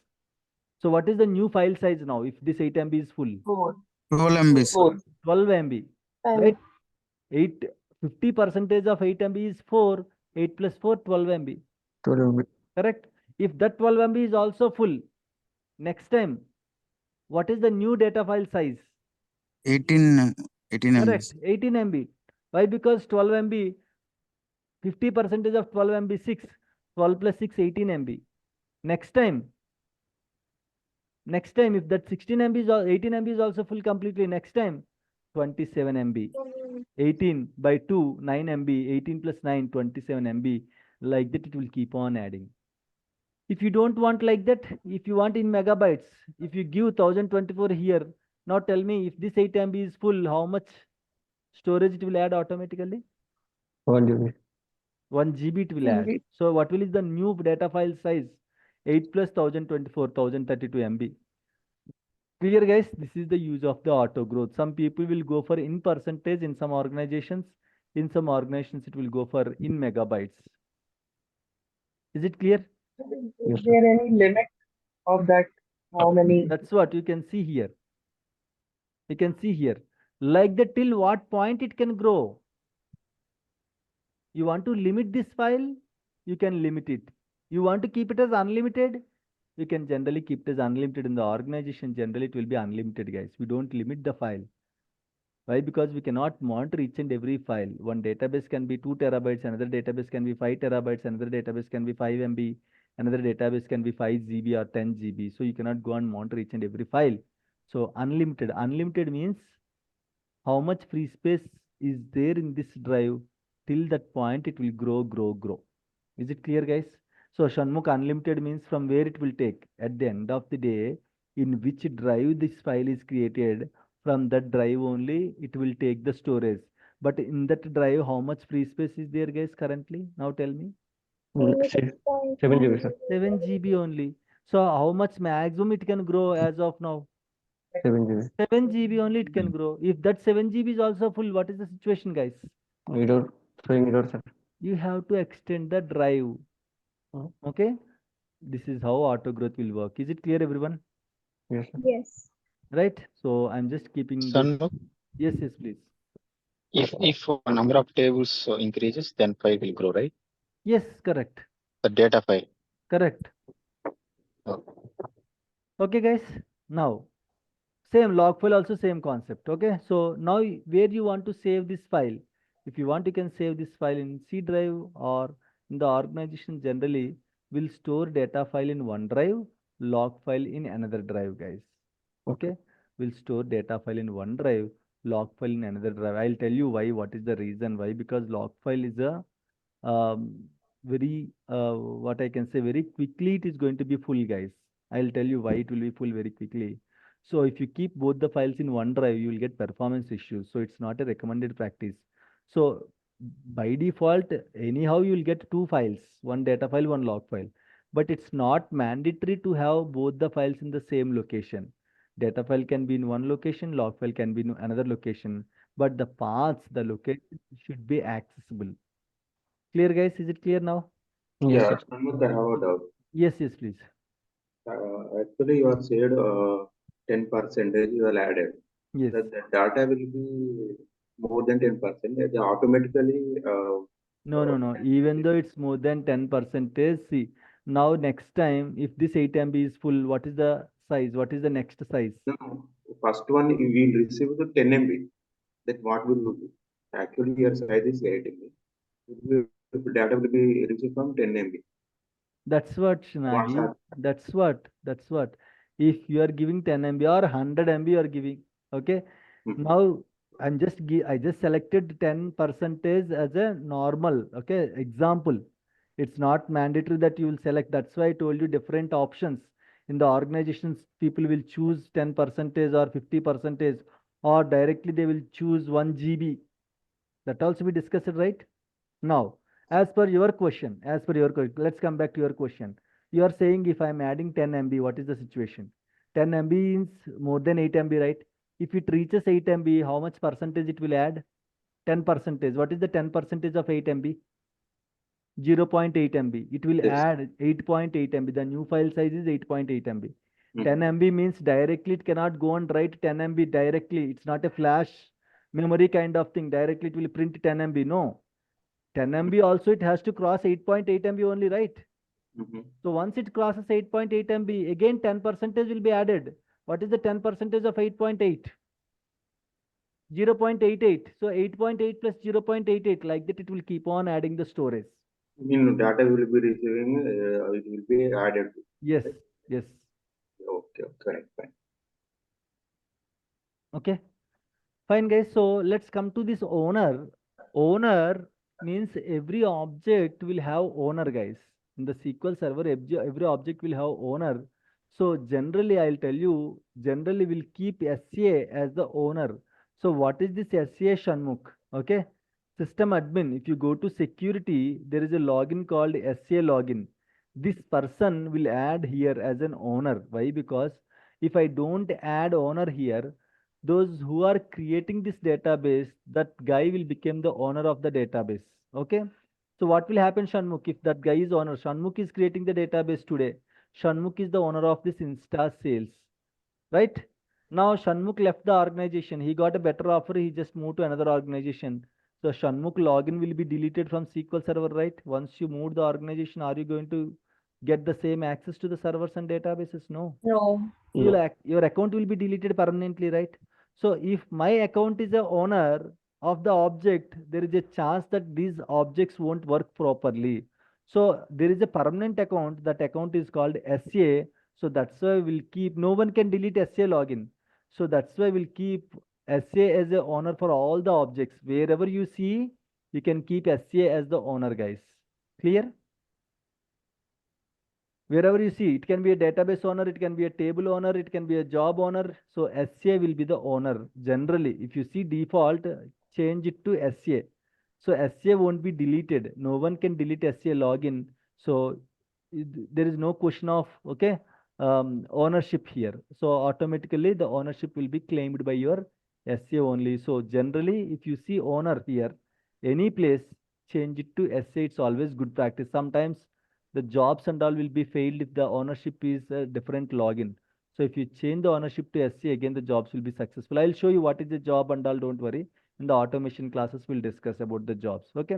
So what is the new file size now if this 8 MB is full? 12 MBs. 12 MB, right? 50% of 8 MB is 4. 8 plus 4, 12 MB. 12 MB. Correct? If that 12 MB is also full, next time, what is the new data file size? 18 Correct, MBs. 18 MB. Why? Because 12 MB, 50% of 12 MB, 6. 12 plus 6, 18 MB. Next time, if that 16 MB is 18 MB is also full completely, next time, 27 MB. 18 by 2, 9 MB, 18 plus 9, 27 MB. Like that, it will keep on adding. If you don't want like that, if you want in megabytes, if you give 1024 here, now tell me if this 8 MB is full, how much storage it will add automatically? 1 GB. 1 GB it will add. So what will is the new data file size? 8 plus 1024, 1032 MB. Clear, guys? This is the use of the auto growth. Some people will go for in percentage in some organizations. In some organizations, it will go for in megabytes. Is it clear? Is there any limit of that? How many? That's what you can see here. You can see here. Like that, till what point it can grow? You want to limit this file? You can limit it. You want to keep it as unlimited? You can generally keep it as unlimited. In the organization, generally it will be unlimited, guys. We don't limit the file. Why? Because we cannot monitor each and every file. One database can be 2 terabytes, another database can be 5 terabytes, another database can be 5 MB, another database can be 5 GB or 10 GB. So you cannot go and monitor each and every file. So unlimited. Unlimited means how much free space is there in this drive. Till that point, it will grow. Is it clear, guys? So Shanmukh unlimited means from where it will take. At the end of the day, in which drive this file is created, from that drive only it will take the storage. But in that drive, how much free space is there, guys, currently? Now tell me. Only 7 GB, sir. 7 GB only. So how much maximum it can grow as of now? 7 GB. 7 GB only it can grow. If that 7 GB is also full, what is the situation, guys? Error, showing error, sir. You have to extend the drive. Okay? This is how auto growth will work. Is it clear, everyone? Yes, sir. Yes. Right? So I'm just keeping this. Shanmukh, Yes, yes, please. if number of tables increases, then file will grow, right? Yes, correct. The data file. Correct. Oh. Okay, guys. Now, same log file, also same concept. Okay. So now where you want to save this file? If you want, you can save this file in C drive, or in the organization generally will store data file in one drive, log file in another drive, guys. Okay. We'll store data file in one drive, log file in another drive. I'll tell you why, what is the reason why, because log file is a very what I can say, very quickly it is going to be full, guys. I'll tell you why it will be full very quickly. So if you keep both the files in one drive, you will get performance issues. So it's not a recommended practice. So by default, anyhow, you will get two files, one data file, one log file. But it's not mandatory to have both the files in the same location. Data file can be in one location, log file can be in another location. But the paths, the location should be accessible. Clear, guys? Is it clear now? Yes, Yeah, sir. Shanmukh, I have a doubt. Yes, yes, please. Actually, you have said 10% you have added. Yes. The data will be more than 10%. It automatically. No. Even though it's more than 10%, see, now next time, if this 8 MB is full, what is the size? What is the next size? No, first one we will receive the 10 MB. Then what will do? Actually, your size is 8 MB. The data will be received from 10 MB. That's what, Shinagi. That's what. If you are giving 10 MB or 100 MB you are giving, okay? Now I just selected 10% as a normal, okay? Example. It's not mandatory that you will select. That's why I told you different options. In the organizations, people will choose 10% or 50%, or directly they will choose 1 GB. That also we discussed, right? Now, as per your question, let's come back to your question. You are saying if I'm adding 10 MB, what is the situation? 10 MB is more than 8 MB, right? If it reaches 8 MB, how much percentage it will add? 10%. What is the 10% of 8 MB? 0.8 MB. It will add 8.8 MB. The new file size is 8.8 MB. 10 MB means directly it cannot go and write 10 MB directly. It's not a flash memory kind of thing. Directly it will print 10 MB. No. 10 MB also it has to cross 8.8 MB only, right? So once it crosses 8.8 MB, again 10% will be added. What is the 10% of 8.8? 0.88. So 8.8 plus 0.88, like that it will keep on adding the storage. Data will be receiving, it will be added. Yes, yes. Okay, correct, fine. Okay, fine, guys. So let's come to this owner. Owner means every object will have owner, guys. In the SQL Server, every object will have owner. So generally, I'll tell you, generally we'll keep SCA as the owner. So what is this SCA, Shanmukh? Okay, system admin. If you go to security, there is a login called SCA login. This person will add here as an owner. Why? Because if I don't add owner here, those who are creating this database, that guy will become the owner of the database. Okay. So what will happen, Shanmukh, if that guy is owner? Shanmukh is creating the database today. Shanmukh is the owner of this Insta sales, right? Now Shanmukh left the organization. He got a better offer. He just moved to another organization. So Shanmukh login will be deleted from SQL Server, right? Once you move the organization, are you going to get the same access to the servers and databases? No. No. Your account will be deleted permanently, right? So if my account is the owner of the object, there is a chance that these objects won't work properly. So there is a permanent account. That account is called SCA. So that's why we'll keep, no one can delete SCA login. So that's why we'll keep SCA as the owner for all the objects. Wherever you see, you can keep SCA as the owner, guys. Clear? Wherever you see, it can be a database owner, it can be a table owner, it can be a job owner. So SA will be the owner. Generally, if you see default, change it to SA. So SA won't be deleted. No one can delete SA login. So there is no question of, okay, ownership here. So automatically the ownership will be claimed by your SA only. So generally, if you see owner here, any place, change it to SA. It's always good practice. Sometimes the jobs and all will be failed if the ownership is a different login. So if you change the ownership to SC, again the jobs will be successful. I'll show you what is the job and all, don't worry. In the automation classes, we'll discuss about the jobs. Okay.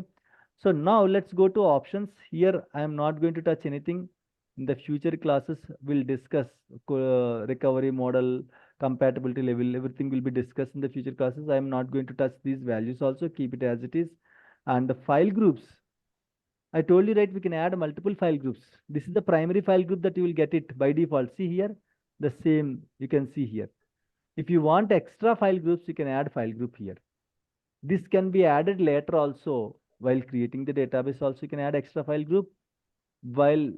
So now let's go to options. Here, I am not going to touch anything. In the future classes, we'll discuss recovery model, compatibility level, everything will be discussed in the future classes. I am not going to touch these values also, keep it as it is. And the file groups, I told you, right, we can add multiple file groups. This is the primary file group that you will get it by default. See here, the same you can see here. If you want extra file groups, you can add file group here. This can be added later also. While creating the database also, you can add extra file group. While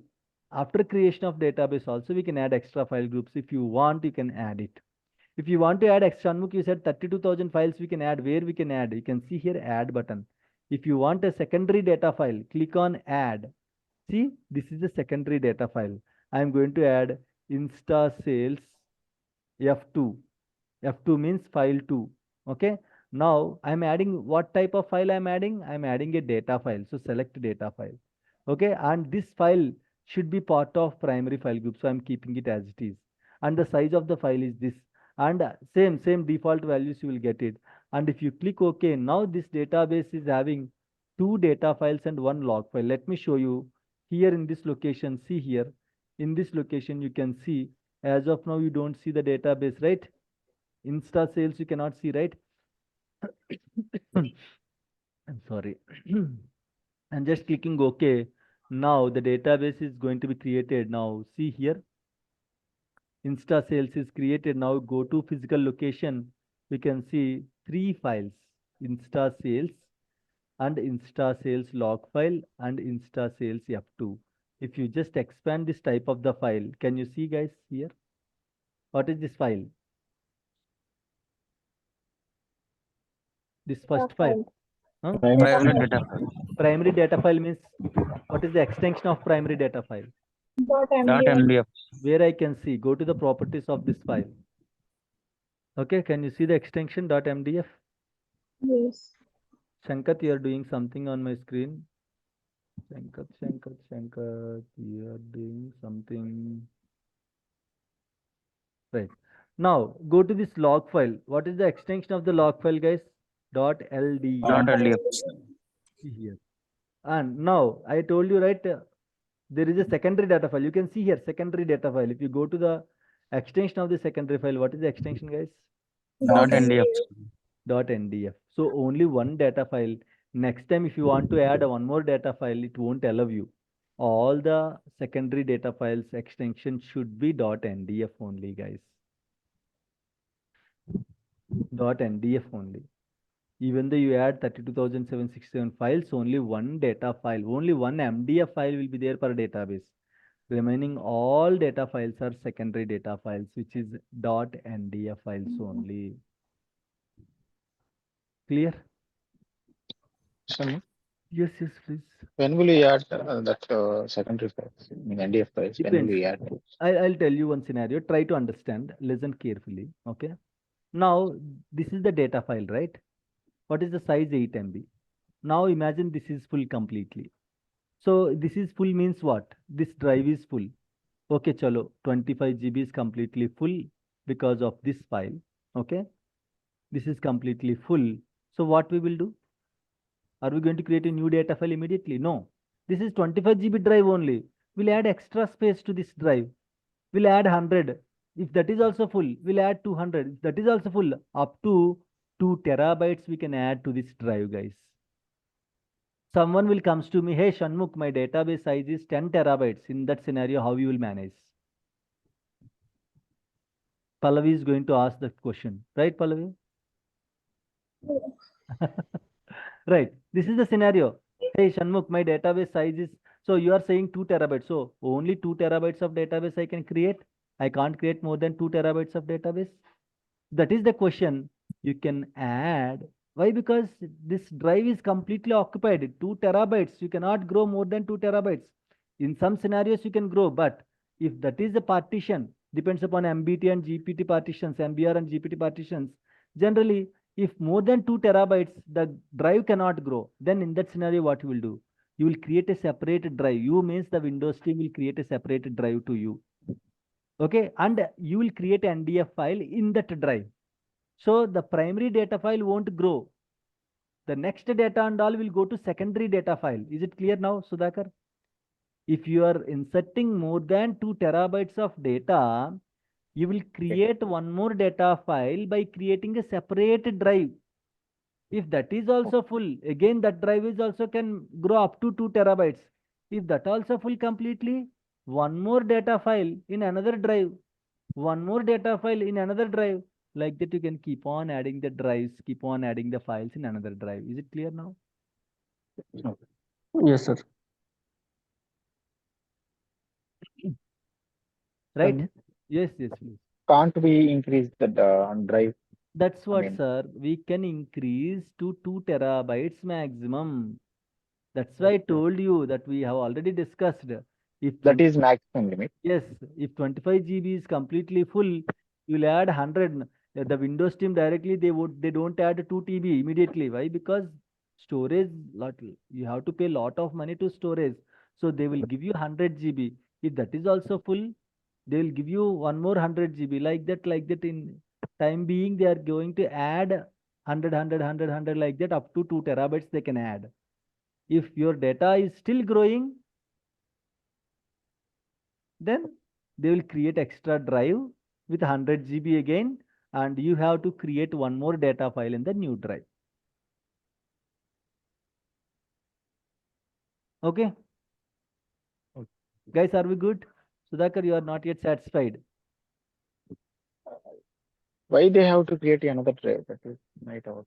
after creation of database also, we can add extra file groups. If you want, you can add it. If you want to add extra, you said 32,000 files we can add. Where we can add? You can see here add button. If you want a secondary data file, click on add. See, this is the secondary data file. I am going to add Insta Sales F2. F2 means file 2. Okay. Now I'm adding what type of file I'm adding? I'm adding a data file. So select data file. Okay. And this file should be part of primary file group. So I'm keeping it as it is. And the size of the file is this. And same default values you will get it. And if you click OK, now this database is having 2 data files and 1 log file. Let me show you here in this location. See here in this location, you can see as of now, you don't see the database, right? Insta sales, you cannot see, right? I'm sorry. I'm just clicking OK. Now the database is going to be created. Now see here. Insta sales is created. Now go to physical location. We can see 3 files, Insta sales and Insta sales log file and Insta sales F2. If you just expand this type of the file, can you see guys here? What is this file? This first file. Huh? Primary data file means what is the extension of primary data file? .mdf. Where I can see, go to the properties of this file. Okay, can you see the extension .mdf? Yes. Shankat, you are doing something on my screen. Shankat, you are doing something. Right. Now go to this log file. What is the extension of the log file, guys? .ldf. Here. And now I told you, right, there is a secondary data file. You can see here secondary data file. If you go to the extension of the secondary file, what is the extension, guys? .ndf. .ndf. So only one data file. Next time if you want to add one more data file, it won't allow you. All the secondary data files extension should be .ndf only, guys. .ndf only. Even though you add 32,767 files, only one data file, only one MDF file will be there per database. Remaining all data files are secondary data files, which is .ndf files only. Clear? Sir, Yes, please. when will you add that secondary files, I mean NDF files? When will you add? I'll tell you one scenario. Try to understand. Listen carefully. Okay. Now, this is the data file, right? What is the size? 8 MB. Now imagine this is full completely. So this is full means what? This drive is full. Okay, chalo, 25 GB is completely full because of this file. Okay. This is completely full. So what we will do? Are we going to create a new data file immediately? No. This is 25 GB drive only. We'll add extra space to this drive. We'll add 100. If that is also full, we'll add 200. If that is also full, up to 2 terabytes we can add to this drive, guys. Someone will comes to me, hey Shanmukh, my database size is 10 terabytes. In that scenario, how you will manage? Pallavi is going to ask that question, right, Pallavi? Right. This is the scenario. Hey Shanmukh, my database size is So you are saying 2 terabytes. So only 2 terabytes of database I can create. I can't create more than 2 terabytes of database. That is the question. You can add. Why? Because this drive is completely occupied. 2 terabytes. You cannot grow more than 2 terabytes. In some scenarios you can grow, but if that is the partition, depends upon MBT and GPT partitions, MBR and GPT partitions. Generally, if more than 2 terabytes, the drive cannot grow. Then in that scenario, what you will do? You will create a separate drive. You means the Windows team will create a separate drive to you. Okay, and you will create an NDF file in that drive. So the primary data file won't grow. The next data and all will go to secondary data file. Is it clear now, Sudhakar? If you are inserting more than 2 terabytes of data, you will create one more data file by creating a separate drive. If that is also full, again that drive is also can grow up to 2 terabytes. If that also full completely, one more data file in another drive, one more data file in another drive. Like that you can keep on adding the drives, keep on adding the files in another drive. Is it clear now? Yes, sir. Right? Yes, yes, please. Can't we increase the drive? That's what, mean- sir. We can increase to 2 terabytes maximum. That's why I told you that we have already discussed. If That is maximum limit. yes, if 25 GB is completely full, you'll add 100. The Windows team directly they don't add 2 TB immediately. Why? Because storage you have to pay a lot of money to storage. So they will give you 100 GB. If that is also full, they will give you one more 100 GB. Like that in time being they are going to add 100 like that up to 2 terabytes they can add. If your data is still growing, then they will create extra drive with 100 GB again, and you have to create one more data file in the new drive. Okay. Guys, are we good? Sudhakar, you are not yet satisfied. Why they have to create another drive? That is right out,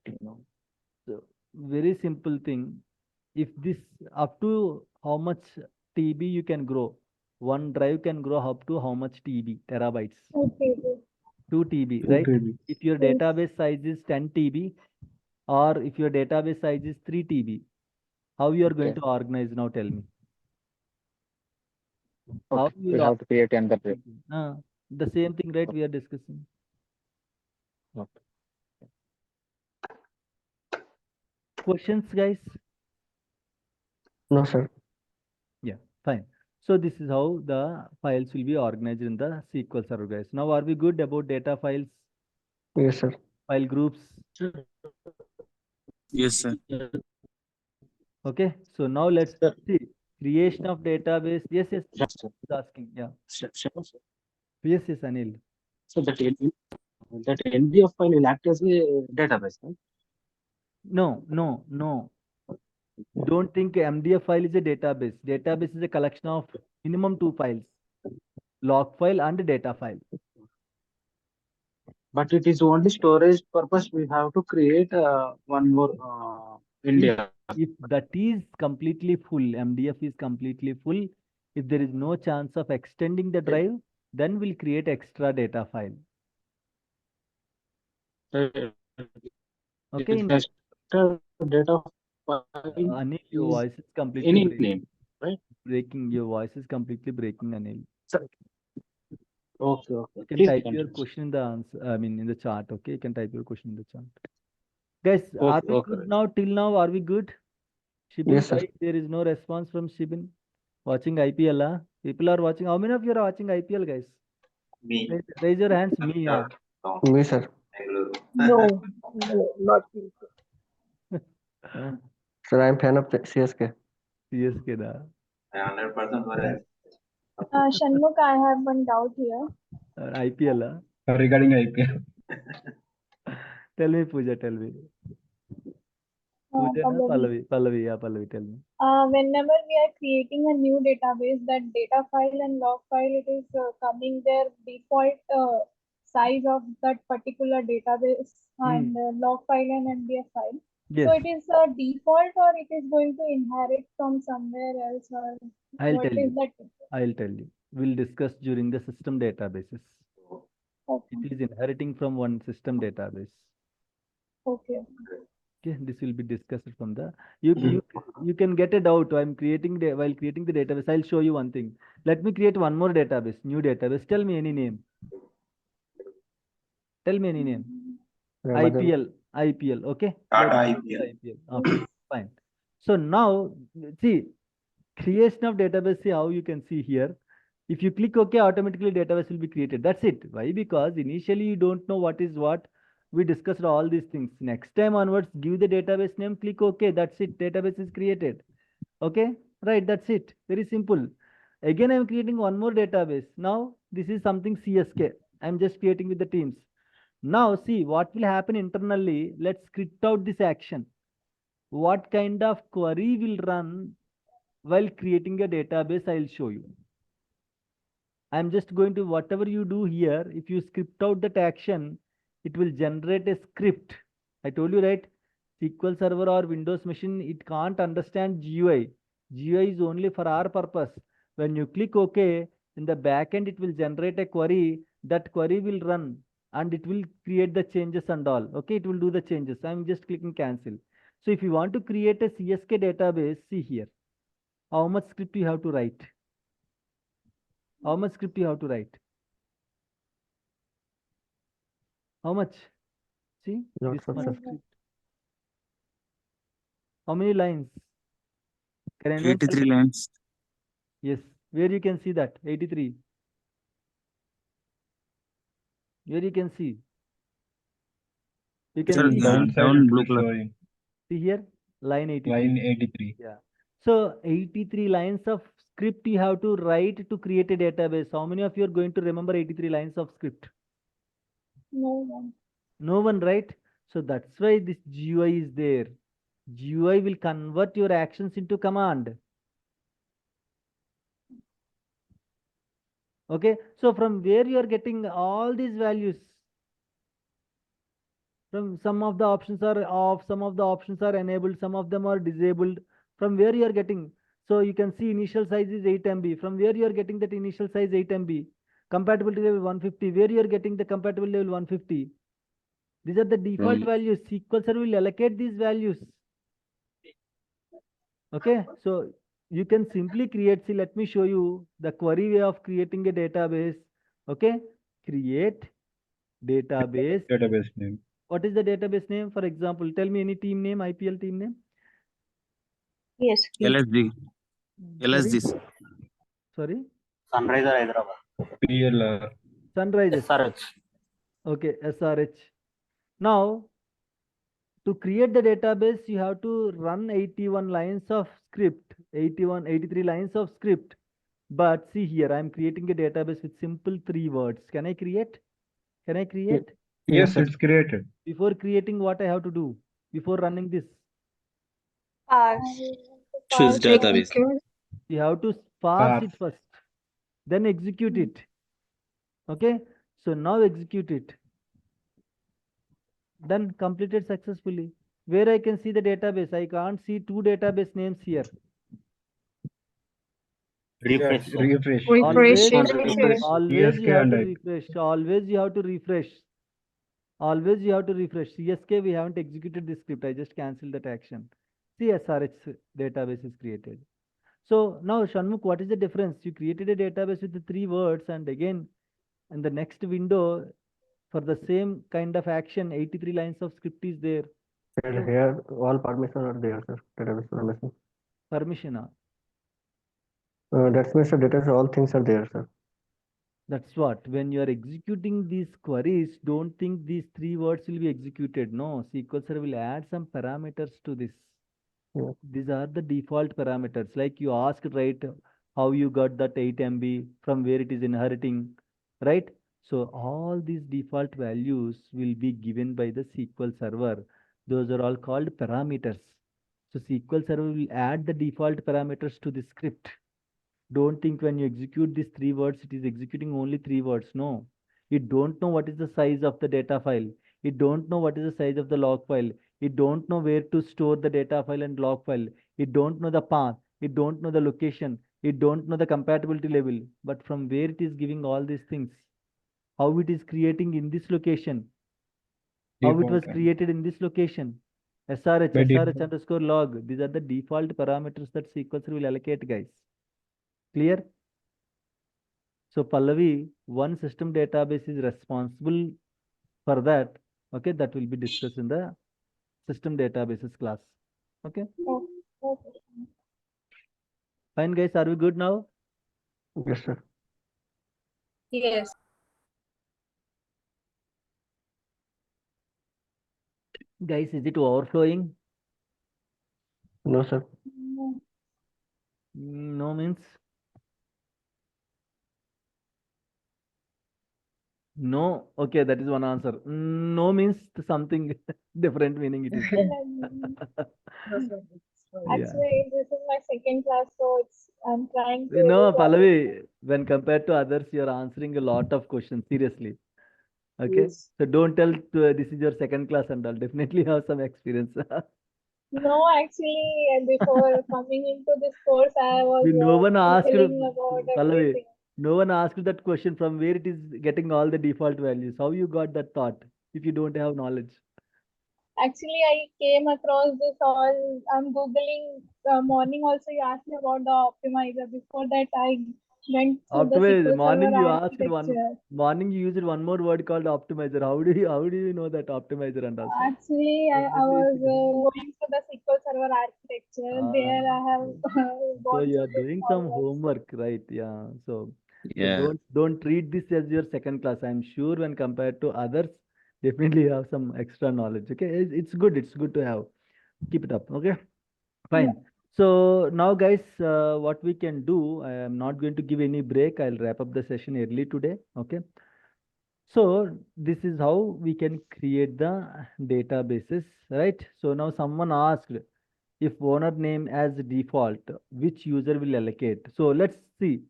So, very simple thing. If this up to how much TB you can grow, one drive can grow up to how much TB, terabytes? Okay. 2 TB, right? If your database size is 10 TB, or if your database size is 3 TB, how you are going to organize now? Tell me. How Okay. you We will have to create another drive. the same thing, right? We are discussing. Okay. Questions, guys? No, sir. Yeah, fine. So this is how the files will be organized in the SQL Server, guys. Now, are we good about data files, Yes, sir. file groups? Yes, sir. Okay. So now let's see creation of database. Yes, yes. He's asking. Yeah. Yes, yes, Anil. So that NDF file will act as a database, right? No. Don't think MDF file is a database. Database is a collection of minimum 2 files, log file and data file. But it is only storage purpose. We have to create one more NDF. If that is completely full, MDF is completely full, if there is no chance of extending the drive, then we'll create extra data file. Okay. Data file. Anil, your voice is completely any breaking. name, right? Breaking. Your voice is completely breaking, Anil. Sorry. Okay. You can Please type continue. your question in the answer. I mean, in the chat. Okay, you can type your question in the chat. Guys, are we good now? Till now, are we good? Shibin, Yes, sir. why there is no response from Shibin? Watching IPL, huh? People are watching. How many of you are watching IPL, guys? Me. Raise your hands. Me, yeah. Me, sir. No, not me. Sir, I'm fan of CSK. CSK, da. 100% were Shanmukh, I have one doubt here. IPL, huh? Regarding IPL. Tell me, Pooja, tell me. Pooja, Pallavi. Pallavi, yeah, Pallavi, tell me. Whenever we are creating a new database, that data file and log file, it is coming their default size of that particular database and log file and MDF file. So it is a default or it is going to inherit from somewhere else, or I'll what tell is you. that? I'll tell you. We'll discuss during the system databases. Okay. It is inheriting from one system database. Okay. Okay, this will be discussed from the you can get a doubt. I'm creating while creating the database. I'll show you one thing. Let me create one more database, new database. Tell me any name. Tell me any name. Amazon. IPL. Okay. Tata Let's IPL. IPL. Okay, fine. So now see creation of database. See how you can see here. If you click OK, automatically database will be created. That's it. Why? Because initially you don't know what is what. We discussed all these things. Next time onwards, give the database name, click OK. That's it. Database is created. Okay, right. That's it. Very simple. Again, I'm creating one more database. Now, this is something CSK. I'm just creating with the teams. Now, see what will happen internally. Let's script out this action. What kind of query will run while creating a database? I'll show you. I'm just going to, whatever you do here, if you script out that action, it will generate a script. I told you, right? SQL Server or Windows machine, it can't understand GUI. GUI is only for our purpose. When you click OK, in the backend, it will generate a query. That query will run and it will create the changes and all. Okay, it will do the changes. I'm just clicking cancel. So if you want to create a CSK database, see here. How much script you have to write? How much script you have to write? How much? See, Lots this of much stuff. script. How many lines? Can anyone tell 83 me? lines. Yes. Where you can see that? 83. Where you can see? You can Sir, see down blue color. Showing see here, line 83. line 83. Yeah. So 83 lines of script you have to write to create a database. How many of you are going to remember 83 lines of script? No one. No one, right? So that's why this GUI is there. GUI will convert your actions into command. Okay. So from where you are getting all these values? From some of the options are off, some of the options are enabled, some of them are disabled. From where you are getting? So you can see initial size is 8 MB. From where you are getting that initial size 8 MB? Compatibility level 150. Where you are getting the compatibility level 150? These are the default values. SQL Server will allocate these values. Okay, so you can simply create, see, let me show you the query way of creating a database. Okay, create database. Database name. What is the database name? For example, tell me any team name, IPL team name. Yes. LSD. LSDs. Sorry? Sunriser Hyderabad. PLR. Sunrises. SRH. Okay, SRH. Now, to create the database, you have to run 81 lines of script, 83 lines of script. But see here, I'm creating a database with simple 3 words. Can I create? Can I create? Yes, it's created. Before creating, what I have to do? Before running this? Parse. Choose database. You have to parse it first, then execute it. Okay, so now execute it. Done, completed successfully. Where I can see the database, I can't see 2 database names here. Refresh. Always you have to CSK refresh. Always you have to refresh. Always you have to refresh. CSK, we haven't executed this script. I just cancelled that action. CSRH database is created. So now, Shanmukh, what is the difference? You created a database with the 3 words, and again, in the next window, for the same kind of action, 83 lines of script is there. And here all permissions are there, sir. Database permission. Permission. That means the database, all things are there, sir. That's what. When you are executing these queries, don't think these 3 words will be executed. No, SQL Server will add some parameters to this. Yeah. These are the default parameters. Like you asked, right, how you got that 8 MB, from where it is inheriting, right? So all these default values will be given by the SQL Server. Those are all called parameters. So SQL Server will add the default parameters to the script. Don't think when you execute these 3 words, it is executing only 3 words. No, it don't know what is the size of the data file. It don't know what is the size of the log file. It don't know where to store the data file and log file. It don't know the path. It don't know the location. It don't know the compatibility level. But from where it is giving all these things, how it is creating in this location, how it was Default. created in this location. SRH, By SRH default. underscore log. These are the default parameters that SQL Server will allocate, guys. Clear? So Pallavi, one system database is responsible for that. Okay, that will be discussed in the system databases class. Okay. Oh, okay. Fine, guys. Are we good now? Yes, sir. Yes. Guys, is it overflowing? No, sir. No. No means no. Okay, that is one answer. No means something different meaning it is. Yeah. Actually, this is my second class, so I'm trying to. No, Pallavi, when compared to others, you're answering a lot of questions, seriously. Okay. Yes. So don't tell this is your second class and all. Definitely have some experience. No, actually, before coming into this course, I was No one asked, telling about Pallavi, everything. no one asked that question from where it is getting all the default values. How you got that thought if you don't have knowledge? Actually, I came across this all. I'm Googling morning also. You asked me about the optimizer. Before that, I went through the Optimizer. SQL Morning Server you asked architecture. morning you used one more word called optimizer. How do you know that optimizer and also? Actually, I was going through the SQL Server architecture. There, I have So gone you are through this doing some knowledge. homework, right? Yeah. So Yeah. don't treat this as your second class. I'm sure when compared to others, definitely you have some extra knowledge. Okay, it's good. It's good to have. Keep it up. Okay, fine. So now, guys, what we can do, I am not going to give any break. I'll wrap up the session early today. Okay. So this is how we can create the databases, right? So now someone asked if owner name as default, which user will allocate? So let's see.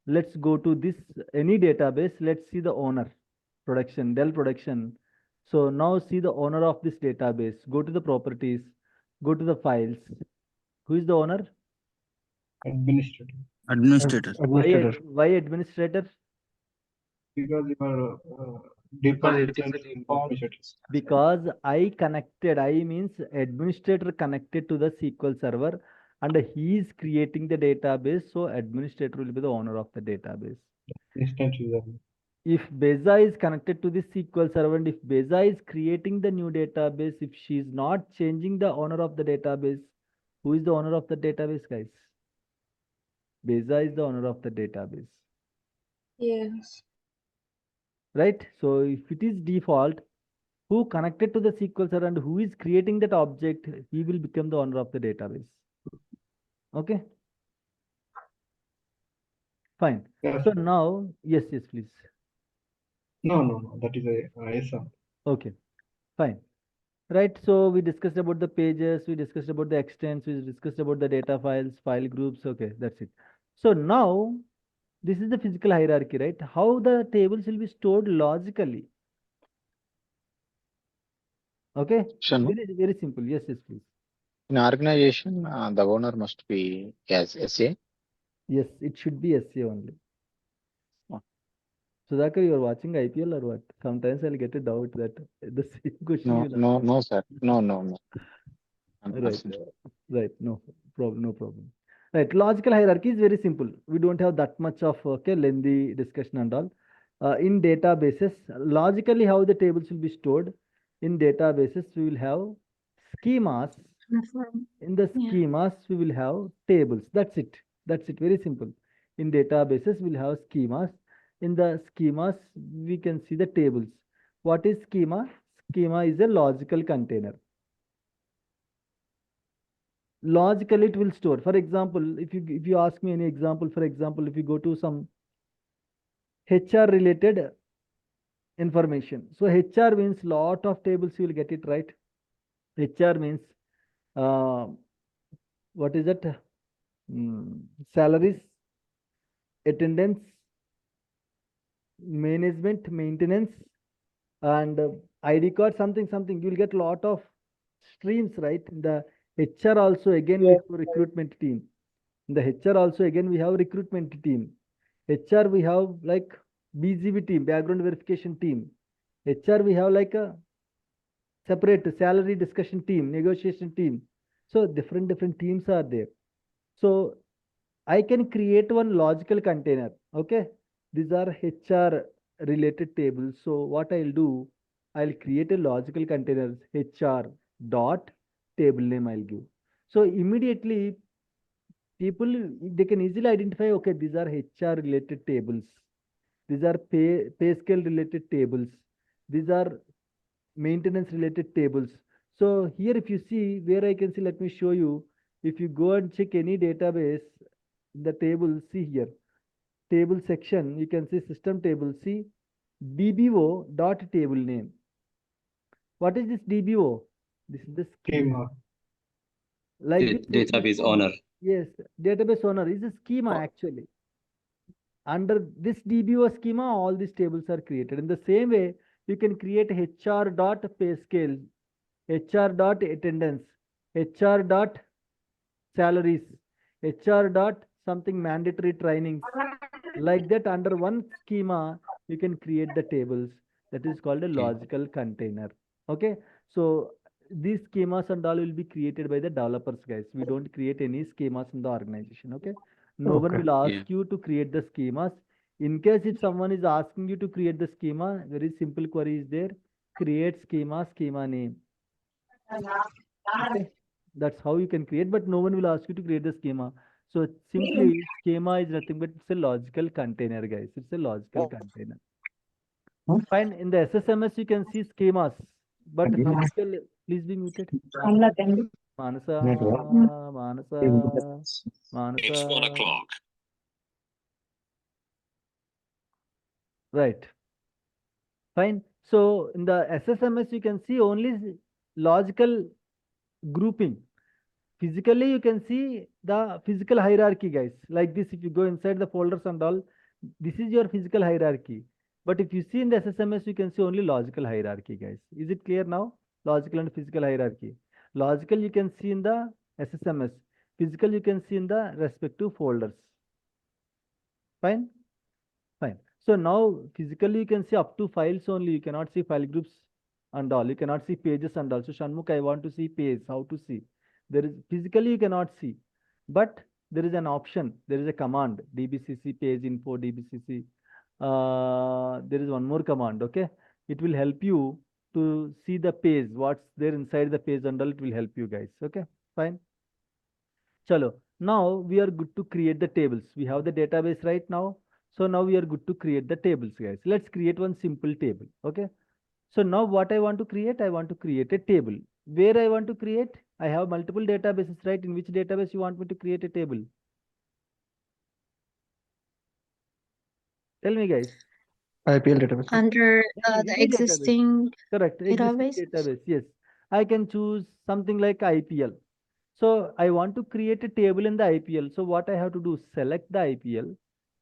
Let's go to this any database. Let's see the owner production, Dell production. So now see the owner of this database. Go to the properties, go to the files. Who is the owner? Administrator. Administrator. Administrator. Why administrator? Because your default itself administrators. Because I means administrator connected to the SQL server and he is creating the database. So administrator will be the owner of the database. Instance user. If Beza is connected to the SQL server and if Beza is creating the new database, if she is not changing the owner of the database, who is the owner of the database, guys? Beza is the owner of the database. Yes. Right? So if it is default, who connected to the SQL server and who is creating that object, he will become the owner of the database. Okay. Fine. Yes. So now, yes, please. No. That is a yes. Okay. Fine. Right. So we discussed about the pages, we discussed about the extents, we discussed about the data files, file groups. Okay, that's it. So now this is the physical hierarchy, right? How the tables will be stored logically. Okay. Sure. Very simple. Yes, please. In organization, the owner must be as SA. Yes, it should be SA only. Sudhakar, you are watching IPL or what? Sometimes I'll get a doubt that the same question. No, sir. No. Right. No problem. Right. Logical hierarchy is very simple. We don't have that much of lengthy discussion and all. In databases, logically how the tables will be stored. In databases, we will have schemas. In the schemas, we will have tables. That's it. Very simple. In databases, we'll have schemas. In the schemas, we can see the tables. What is schema? Schema is a logical container. Logically, it will store. For example, if you ask me any example, for example, if you go to some HR related information. So HR means lot of tables, you will get it right. HR means what is that? Salaries, attendance, management, maintenance, and ID card, something. You will get lot of streams, right? In the HR also again we have recruitment team. In the HR also again we have recruitment team. HR we have like BGV team, background verification team. HR we have like a separate salary discussion team, negotiation team. So different teams are there. So I can create one logical container. Okay, these are HR related tables. So what I'll do, I'll create a logical container HR dot table name I'll give. So immediately people they can easily identify, okay, these are HR related tables. These are pay scale related tables. These are maintenance related tables. So here if you see where I can see, let me show you. If you go and check any database, the table, see here, table section, you can see system table, see DBO dot table name. What is this DBO? This is the schema. Like this, database owner. yes, database owner is a schema actually. Under this DBO schema, all these tables are created. In the same way, you can create HR dot pay scale, HR dot attendance, HR dot salaries, HR dot something mandatory trainings. Like that, under one schema, you can create the tables. That is called a logical container. Okay, so these schemas and all will be created by the developers, guys. We don't create any schemas in the organization. Okay, no one will ask you to create the schemas. In case if someone is asking you to create the schema, very simple query is there: create schema, schema name. Okay, that's how you can create, but no one will ask you to create the schema. So simply schema is nothing but it's a logical container, guys. It's a logical container. Fine. In the SSMS you can see schemas, but physical, please be muted. Manasa, Manasa. It's 1 o'clock. Right. Fine. So in the SSMS you can see only logical grouping. Physically you can see the physical hierarchy, guys. Like this, if you go inside the folders and all, this is your physical hierarchy. But if you see in the SSMS, you can see only logical hierarchy, guys. Is it clear now? Logical and physical hierarchy. Logical you can see in the SSMS. Physical you can see in the respective folders. Fine? Fine. So now physically you can see up to files only. You cannot see file groups and all. You cannot see pages and all. So Shanmukh, I want to see page. How to see? There is physically you cannot see, but there is an option. There is a command dbcc page info dbcc. There is one more command. Okay, it will help you to see the page. What's there inside the page and all. It will help you, guys. Okay, fine. Chalo. Now we are good to create the tables. We have the database right now. So now we are good to create the tables, guys. Let's create one simple table. Okay. So now what I want to create? I want to create a table. Where I want to create? I have multiple databases, right? In which database you want me to create a table? Tell me, guys. IPL database. Under the Any database. existing Correct. Existing database. database. Yes. I can choose something like IPL. So I want to create a table in the IPL. So what I have to do? Select the IPL,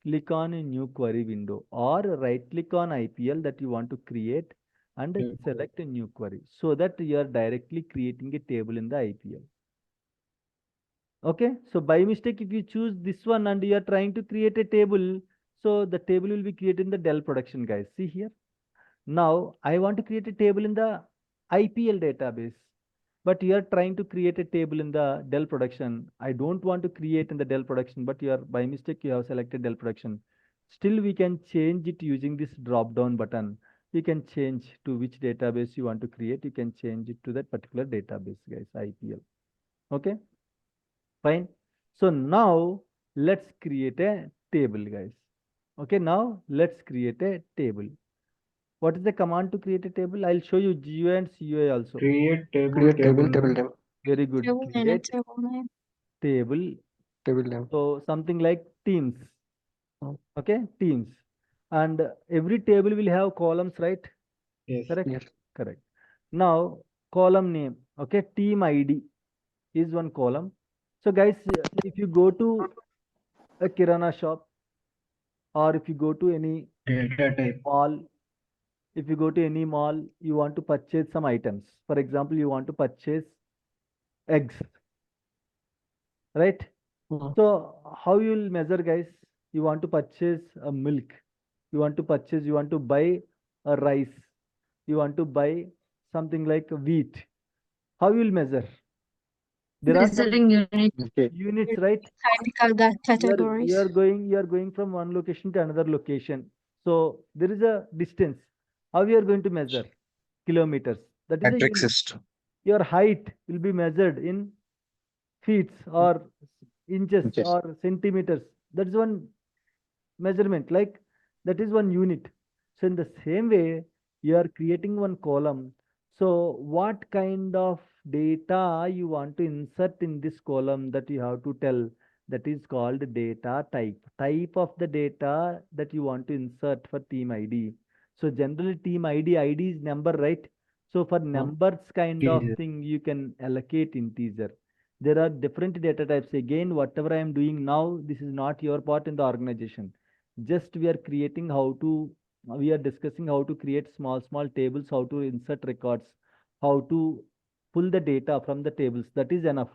click on a new query window, or right click on IPL that you want to create and select a new query, so that you are directly creating a table in the IPL. Okay, so by mistake if you choose this one and you are trying to create a table, so the table will be created in the Dell production, guys. See here. Now I want to create a table in the IPL database, but you are trying to create a table in the Dell production. I don't want to create in the Dell production, but you are by mistake you have selected Dell production. Still we can change it using this drop down button. You can change to which database you want to create. You can change it to that particular database, guys, IPL. Okay, fine. So now let's create a table, guys. Okay, now let's create a table. What is the command to create a table? I'll show you GUI and CUI also. Create table, Create table table name. Very good. Table and a Create table name. table. name. So something like teams. Oh. Okay, teams. And every table will have columns, right? Yes. Correct? Yes. Correct. Now, column name. Okay, team ID is one column. So guys, if you go to a Kirana shop, or if you go to any Data type. mall, If you go to any mall, you want to purchase some items. For example, you want to purchase eggs, right? So how you will measure, guys? You want to purchase a milk. You want to buy a rice. You want to buy something like wheat. How you will measure? There are some Measuring unit. units, right? Technical categories. You are going from one location to another location. So there is a distance. How you are going to measure? Kilometers. That is a Metric unit. system. Your height will be measured in feet or inches or centimeters. That's one measurement, like that is one unit. So in the same way, you are creating one column. So what kind of data you want to insert in this column, that you have to tell, that is called data type of the data that you want to insert for team ID. So generally team ID is number, right? So for numbers kind of thing, you can allocate integer. There are different data types. Again, whatever I am doing now, this is not your part in the organization. Just we are discussing how to create small tables, how to insert records, how to pull the data from the tables. That is enough.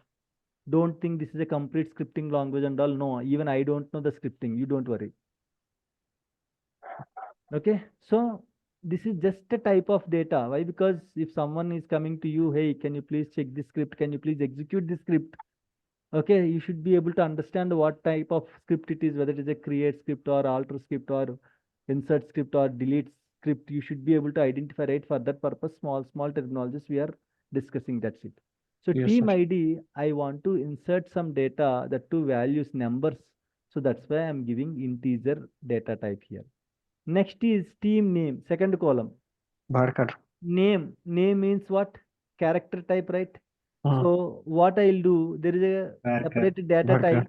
Don't think this is a complete scripting language and all. No, even I don't know the scripting. You don't worry. Okay, so this is just a type of data. Why? Because if someone is coming to you, hey, can you please check this script? Can you please execute this script? Okay, you should be able to understand what type of script it is, whether it is a create script or alter script or insert script or delete script. You should be able to identify, right? For that purpose, small terminologies we are discussing. That's it. So Yes, team sir. ID, I want to insert some data, that two values, numbers. So that's why I'm giving integer data type here. Next is team name, second column. Bharkar. Name means what? Character type, right? So what I'll do, there is a separate data type.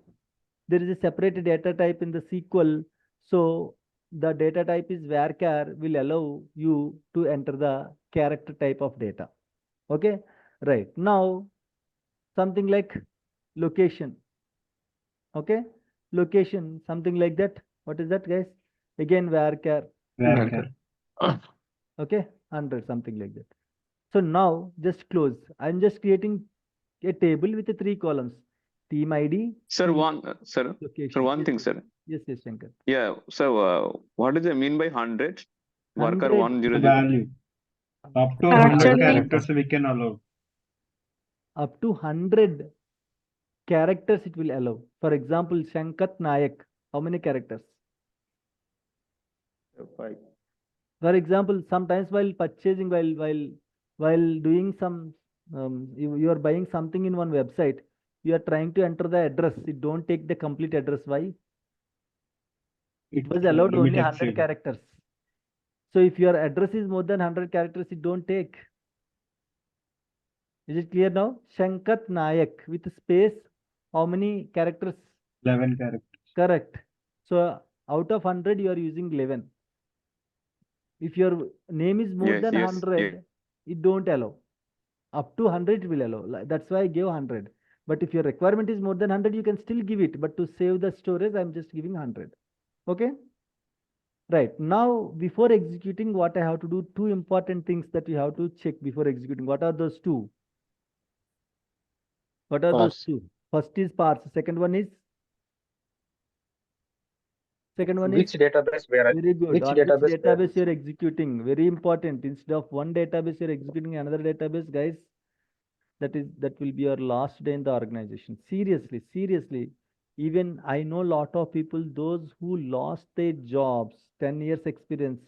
There is a separate data type in the SQL. So the data type is varchar, will allow you to enter the character type of data. Okay, right. Now something like location. Okay, location, something like that. What is that, guys? Again, varchar. Okay, 100, something like that. So now just close. I'm just creating a table with the 3 columns. Team ID. Sir, team sir, one thing, sir. Yes, Shankar. Yeah, so what does it mean by 100? Worker 100 100. Value. Up to 100 characters we can allow. Up to 100 characters it will allow. For example, Shankat Nayak. How many characters? 5. For example, sometimes while purchasing, while doing some, you are buying something in one website, you are trying to enter the address. It don't take the complete address. Why? It was allowed only 100 characters. So if your address is more than 100 characters, it don't take. Is it clear now? Shankat Nayak with space. How many characters? 11 characters. Correct. So out of 100, you are using 11. If your name is more than 100, it don't allow. Up to 100 it will allow. That's why I gave 100. But if your requirement is more than 100, you can still give it. But to save the storage, I'm just giving 100. Okay. Right. Now, before executing, what I have to do, 2 important things that you have to check before executing. What are those 2? What are those 2? First is parse. Second one is? Which database we are very good. which On database which we are database you're executing? Very important. Instead of one database, you're executing another database, guys. That will be your last day in the organization. Seriously. Even I know a lot of people, those who lost their jobs, 10 years experience,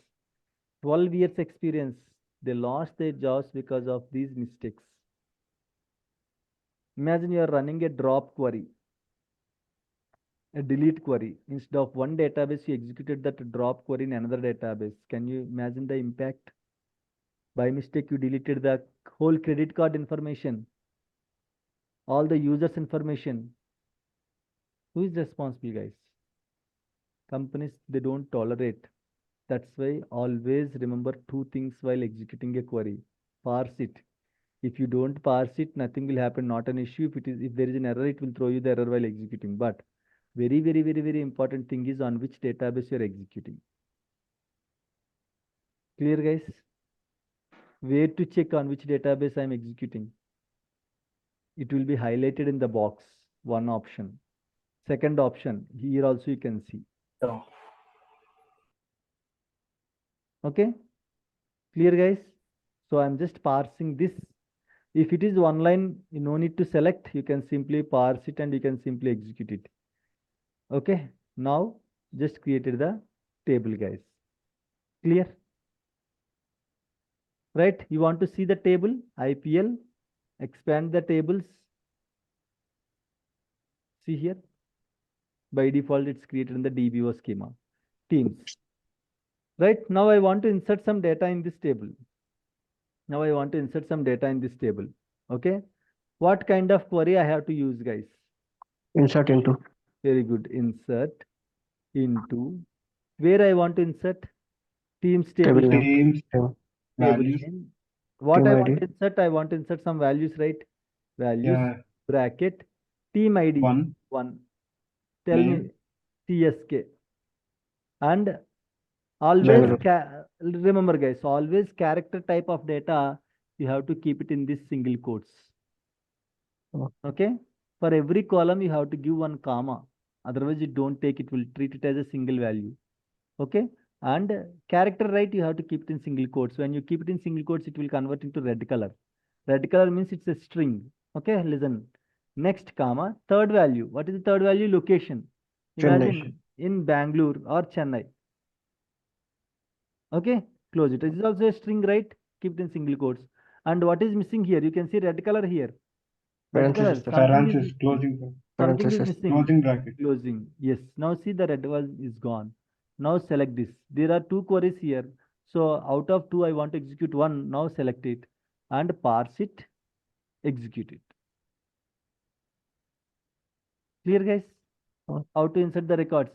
12 years experience, they lost their jobs because of these mistakes. Imagine you are running a drop query, a delete query. Instead of one database, you executed that drop query in another database. Can you imagine the impact? By mistake, you deleted the whole credit card information, all the users' information. Who is responsible, guys? Companies, they don't tolerate. That's why always remember 2 things while executing a query. Parse it. If you don't parse it, nothing will happen. Not an issue. If there is an error, it will throw you the error while executing. But very important thing is on which database you're executing. Clear, guys? Where to check on which database I'm executing? It will be highlighted in the box, one option. Second option, here also you can see. Okay, clear, guys? So I'm just parsing this. If it is one line, you no need to select, you can simply parse it and you can simply execute it. Okay, now just created the table, guys. Clear? Right, you want to see the table, IPL, expand the tables. See here, by default it's created in the DBO schema, teams. Right, now I want to insert some data in this table. Okay, what kind of query I have to use, guys? Insert into. Very good, insert into. Where I want to insert? Teams table. Table name. Teams, Table values. name. What Team I ID. want to insert? I want to insert some values, right? Values, Yeah. bracket, team ID, One. Tell Name. me, CSK. And always, Bangalore. remember, guys, always character type of data, you have to keep it in this single quotes. Okay, for every column you have to give one comma, otherwise you don't take it, will treat it as a single value. Okay, and character right, you have to keep it in single quotes. When you keep it in single quotes, it will convert into red color. Red color means it's a string. Okay, listen, next comma, third value. What is the third value? Location. Imagine in Bangalore or Chennai. Okay, close it. This is also a string, right? Keep it in single quotes. And what is missing here? You can see red color here. Red color. Parenthesis, closing. Something is missing. Closing bracket. Closing. Yes. Now see the red one is gone. Now select this. There are two queries here. So out of two, I want to execute one. Now select it and parse it, execute it. Clear, guys? How to insert the records?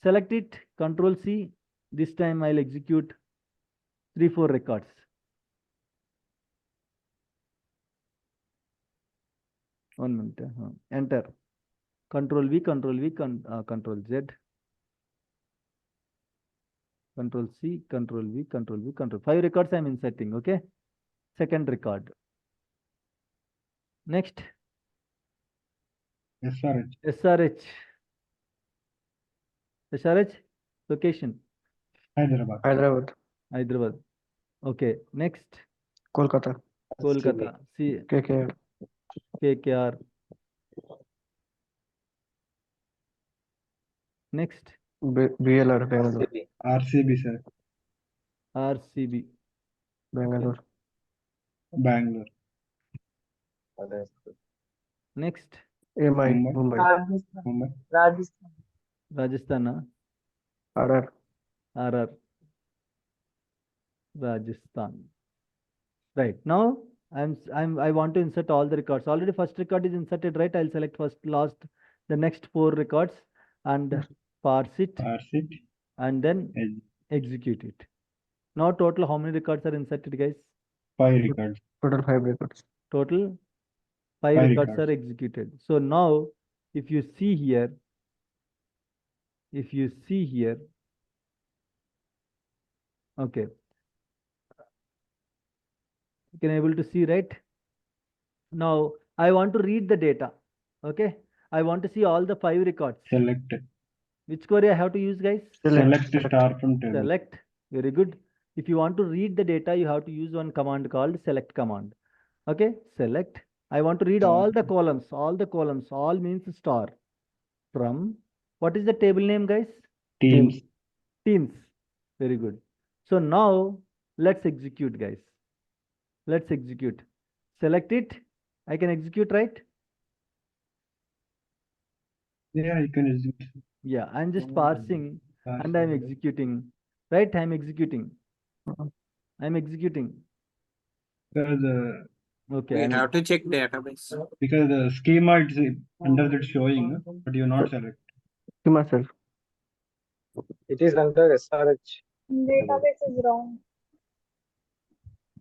Select it, Control C. This time I'll execute 3-4 records. One minute. Enter. Control V, Control V, Control Z. Control C, Control V, Control V, Control. 5 records I'm inserting. Okay. Second record. Next. SRH. Location. Hyderabad. Okay. Next. Kolkata. See. KKR. Next. BLR, Bangalore. RCB, sir. RCB. Bangalore. Next. MI, Mumbai. Rajasthan. RR. Rajasthan. Right. Now I want to insert all the records. Already first record is inserted, right? I'll select first, last, the next 4 records and parse it and then execute it. Now total how many records are inserted, guys? 5 records. Total 5 records. Total 5 records are executed. So now if you see here, okay, you can able to see, right? Now I want to read the data. Okay, I want to see all the 5 records. Select. Which query I have to use, guys? Select star from table. Select. Very good. If you want to read the data, you have to use one command called select command. Okay, select. I want to read all the columns. All means star. From, what is the table name, guys? Teams. Very good. So now let's execute, guys. Let's execute. Select it. I can execute, right? Yeah, you can execute. Yeah, I'm just parsing and I'm executing. Right? I'm executing. Because okay. We have to check database. Because the schema it's under that showing, but you not select. Schema self. It is under SRH. Database is wrong.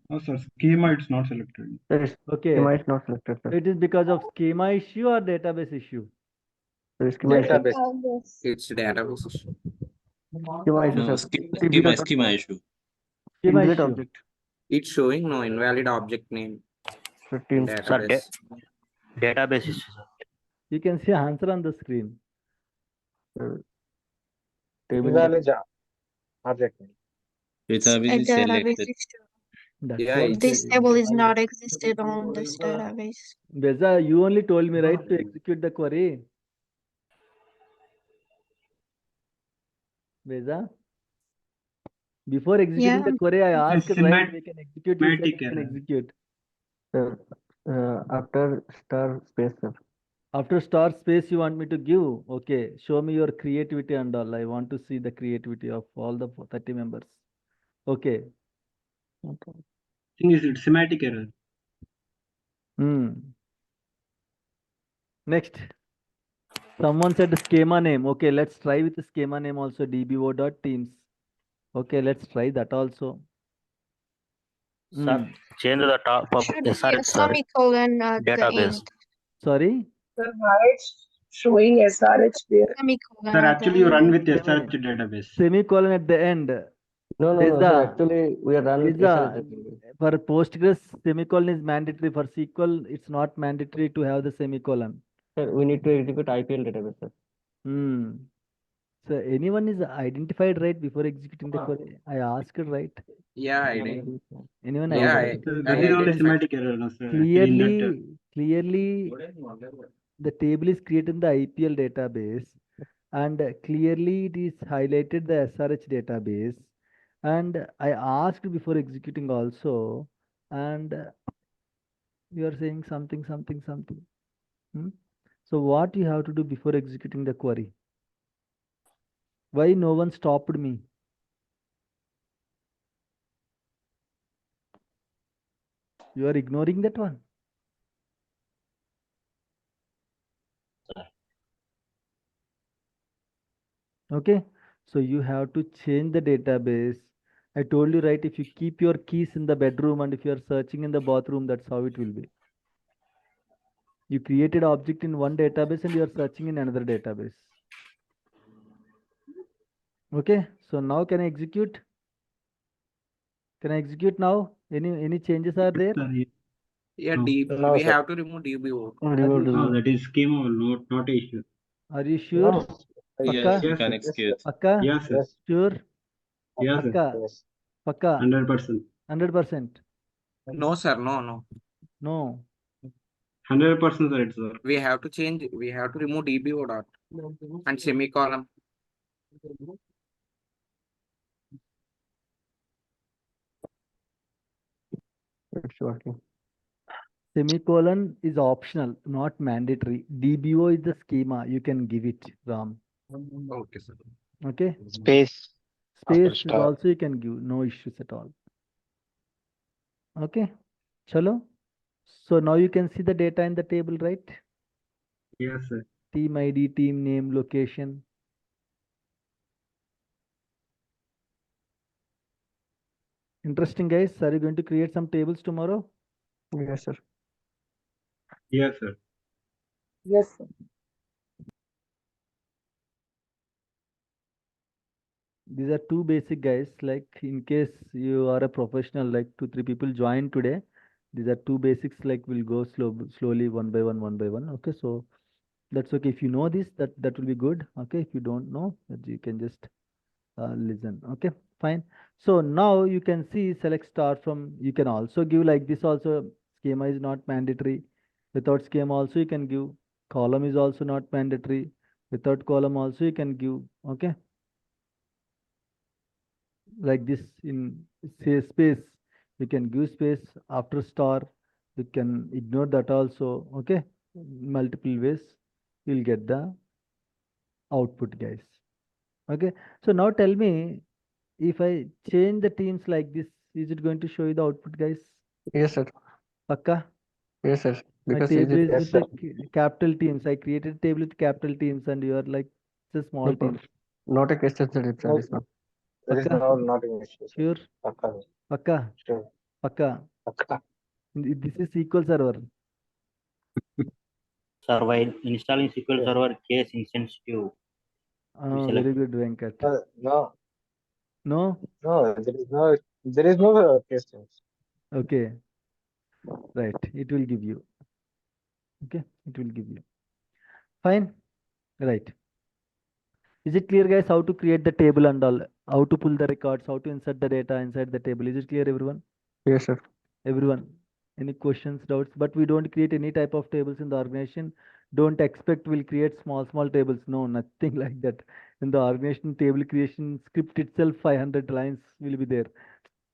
No, sir. Schema it's not selected. Okay. Schema is not selected, sir. It is because of schema issue or database issue? Database. It's database issue. Schema issue, sir. Schema issue. Schema Invalid issue. object. It's showing no invalid object name. 15. Database. Database issue, sir. You can see answer on the screen. Table. Invalid object name. A database is That's Yeah, what this the- table is not existed on this database. Beza, you only told me, right, to execute the query. Beza, before executing Yeah. the query, I asked, right, we can execute. You said semantic we can error. execute. After star space, sir. After star space, you want me to give? Okay, show me your creativity and all. I want to see the creativity of all the 30 members. Okay. Okay. Thing is, it's semantic error. Next. Someone said schema name. Okay, let's try with the schema name also, dbo.teams. Okay, let's try that also. Sir, change the top of Should be a SRH, sir. semicolon at the Database. end. Sorry? Sir, why it's showing SRH there? Semicolon Sir, at the actually, you end. run with SRH database. Semicolon at the end. No, Is sir. the- Actually, we are running Is the- SRH. For Postgres, semicolon is mandatory. For SQL, it's not mandatory to have the semicolon. Sir, we need to execute IPL database, sir. So anyone is identified right before executing the query? I asked it right. Yeah, I did. Anyone Yeah, identified? That is not a semantic error, no, sir. Clearly, the table is created in the IPL database, and clearly it is highlighted the SRH database. And I asked before executing also, and you are saying something. So what you have to do before executing the query? Why no one stopped me? You are ignoring that one. Okay, so you have to change the database. I told you, right, if you keep your keys in the bedroom and if you are searching in the bathroom, that's how it will be. You created object in one database and you are searching in another database. Okay, so now can I execute? Can I execute now? Any changes are there? Yeah, No. we have to remove DBO. No, that is schema, not issue. Are you sure? No. Pakka? Yes, can execute. Pakka? Yes, sir. Sure? Yes, sir. Pakka? Pakka? 100%. 100%? No, sir. No. No. 100% right, sir. We have to change. We have to remove DBO dot and semicolon. It's working. Semicolon is optional, not mandatory. DBO is the schema. You can give it, Ram. Okay, sir. Okay? Space. Space is star. also you can give. No issues at all. Okay? Chalo? So now you can see the data in the table, right? Yes, sir. Team ID, team name, location. Interesting, guys. Are you going to create some tables tomorrow? Yes, sir. Yes, sir. Yes, sir. These are two basic, guys. Like in case you are a professional, like 2-3 people join today. These are two basics. Like we'll go slowly, one by one. Okay, so that's okay. If you know this, that will be good. Okay, if you don't know, you can just listen. Okay, fine. So now you can see select star from. You can also give like this. Also, schema is not mandatory. Without schema, also you can give. Column is also not mandatory. Without column, also you can give. Okay. Like this in say space, you can give space after star. You can ignore that also. Okay, multiple ways you'll get the output, guys. Okay, so now tell me, if I change the teams like this, is it going to show you the output, guys? Yes, sir. Pakka? Yes, sir. My Because table is yes, with sir. the capital teams. I created a table with capital teams, and you are like it's a small No team. problem. Not a question, sir. It's No, this one. there is Pakka? not an issue, sir. Sure? Pakka. Pakka? Sure. Pakka? Pakka. This is SQL server. Sir, while installing SQL Server, case insensitive. Oh, very good, Venkat. No, No? there is no There is no case sense. Okay. Right. It will give you. Okay. It will give you. Fine. Right. Is it clear, guys, how to create the table and all? How to pull the records? How to insert the data inside the table? Is it clear, everyone? Yes, sir. Everyone? Any questions, doubts? But we don't create any type of tables in the organization. Don't expect we'll create small tables. No, nothing like that. In the organization table creation script itself, 500 lines will be there.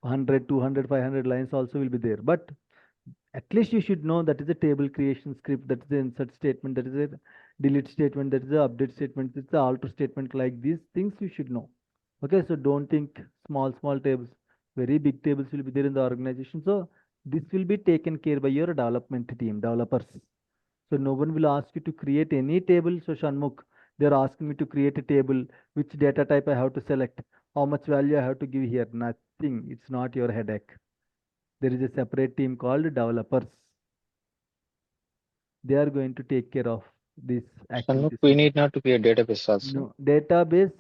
100, 200, 500 lines also will be there. But at least you should know that is a table creation script, that is the insert statement, that is a delete statement, that is the update statement, it's the alter statement. Like these things you should know. Okay, so don't think small tables. Very big tables will be there in the organization. So this will be taken care by your development team, developers. So no one will ask you to create any table. So Shanmukh, they're asking me to create a table, which data type I have to select, how much value I have to give here. Nothing. It's not your headache. There is a separate team called developers. They are going to take care of these Shanmukh, activities. we need not to create database also. No, database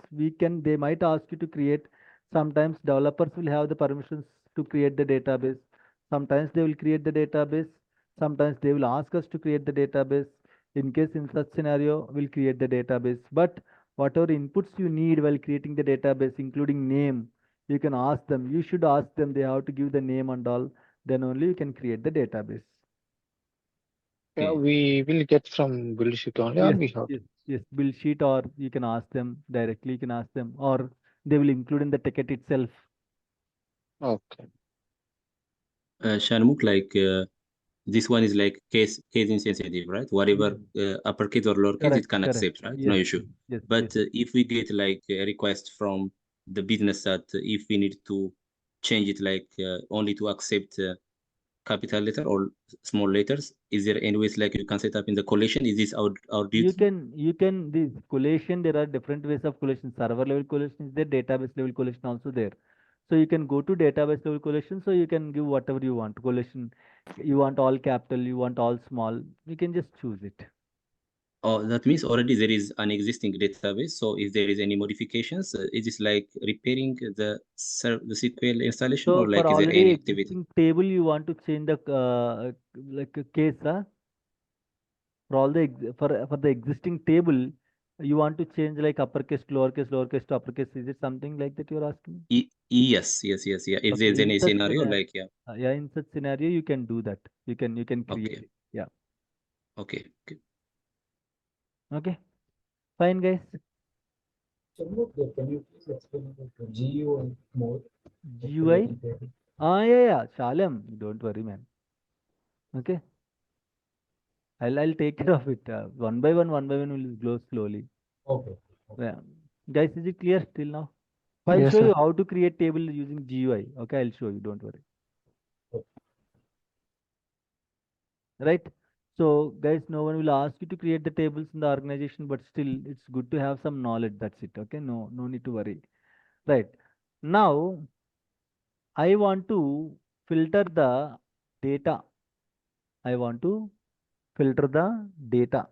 they might ask you to create. Sometimes developers will have the permissions to create the database. Sometimes they will create the database. Sometimes they will ask us to create the database. In case in such scenario, we'll create the database. But whatever inputs you need while creating the database, including name, you can ask them. You should ask them. They have to give the name and all. Then only you can create the database. Yeah, we will get from build sheet only, or we have to. Yes, build sheet, or you can ask them directly, you can ask them, or they will include in the ticket itself. Okay. Shanmukh, this one is like case insensitive, right? Whatever uppercase or lowercase, it can accept, right? No issue. Yes, But if we get like a request from the business that if we need to change it only to accept capital letter or small letters, is there any ways like you can set up in the collection? Is this our duty? You can this collation, there are different ways of collation. Server level collation is there, database level collation also there. So you can go to database level collation, so you can give whatever you want. Collation, you want all capital, you want all small, you can just choose it. Oh, that means already there is an existing database. So if there is any modifications, is this like repairing the SQL installation, So or like for is there already any activity? existing table, you want to change the like a case, huh? For all the for the existing table, you want to change like uppercase, lowercase to uppercase. Is it something like that you're asking? Yes. If there's Okay, in any such scenario, scenario, yeah, in such scenario, you can do that. You can create Okay. it. Yeah. Okay. Okay. Fine, guys. Shanmukh, can you please explain about the GUI mode? GUI? Yeah. Shalem, don't worry, man. Okay. I'll take care of it. One by one will go slowly. Okay. Yeah. Guys, is it clear till now? I'll Yes, show sir. you how to create table using GUI. Okay, I'll show you. Don't worry. Right? So, guys, no one will ask you to create the tables in the organization, but still, it's good to have some knowledge. That's it. Okay, no need to worry. Right. Now, I want to filter the data. I want to filter the data.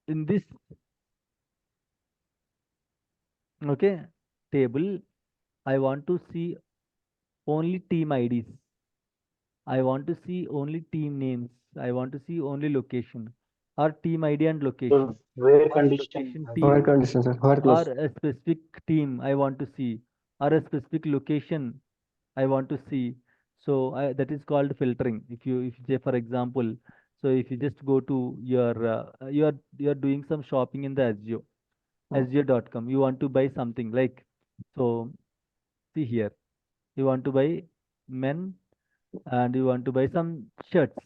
In this, okay, table, I want to see only team IDs. I want to see only team names. I want to see only location, or team ID and location, Where or condition? location Where team, condition, sir? Where or clause? a specific team I want to see, or a specific location I want to see. So that is called filtering. If you say, for example, so if you just go to your you are doing some shopping in the Azure, Azure.com, you want to buy something like, so see here, you want to buy men, and you want to buy some shirts.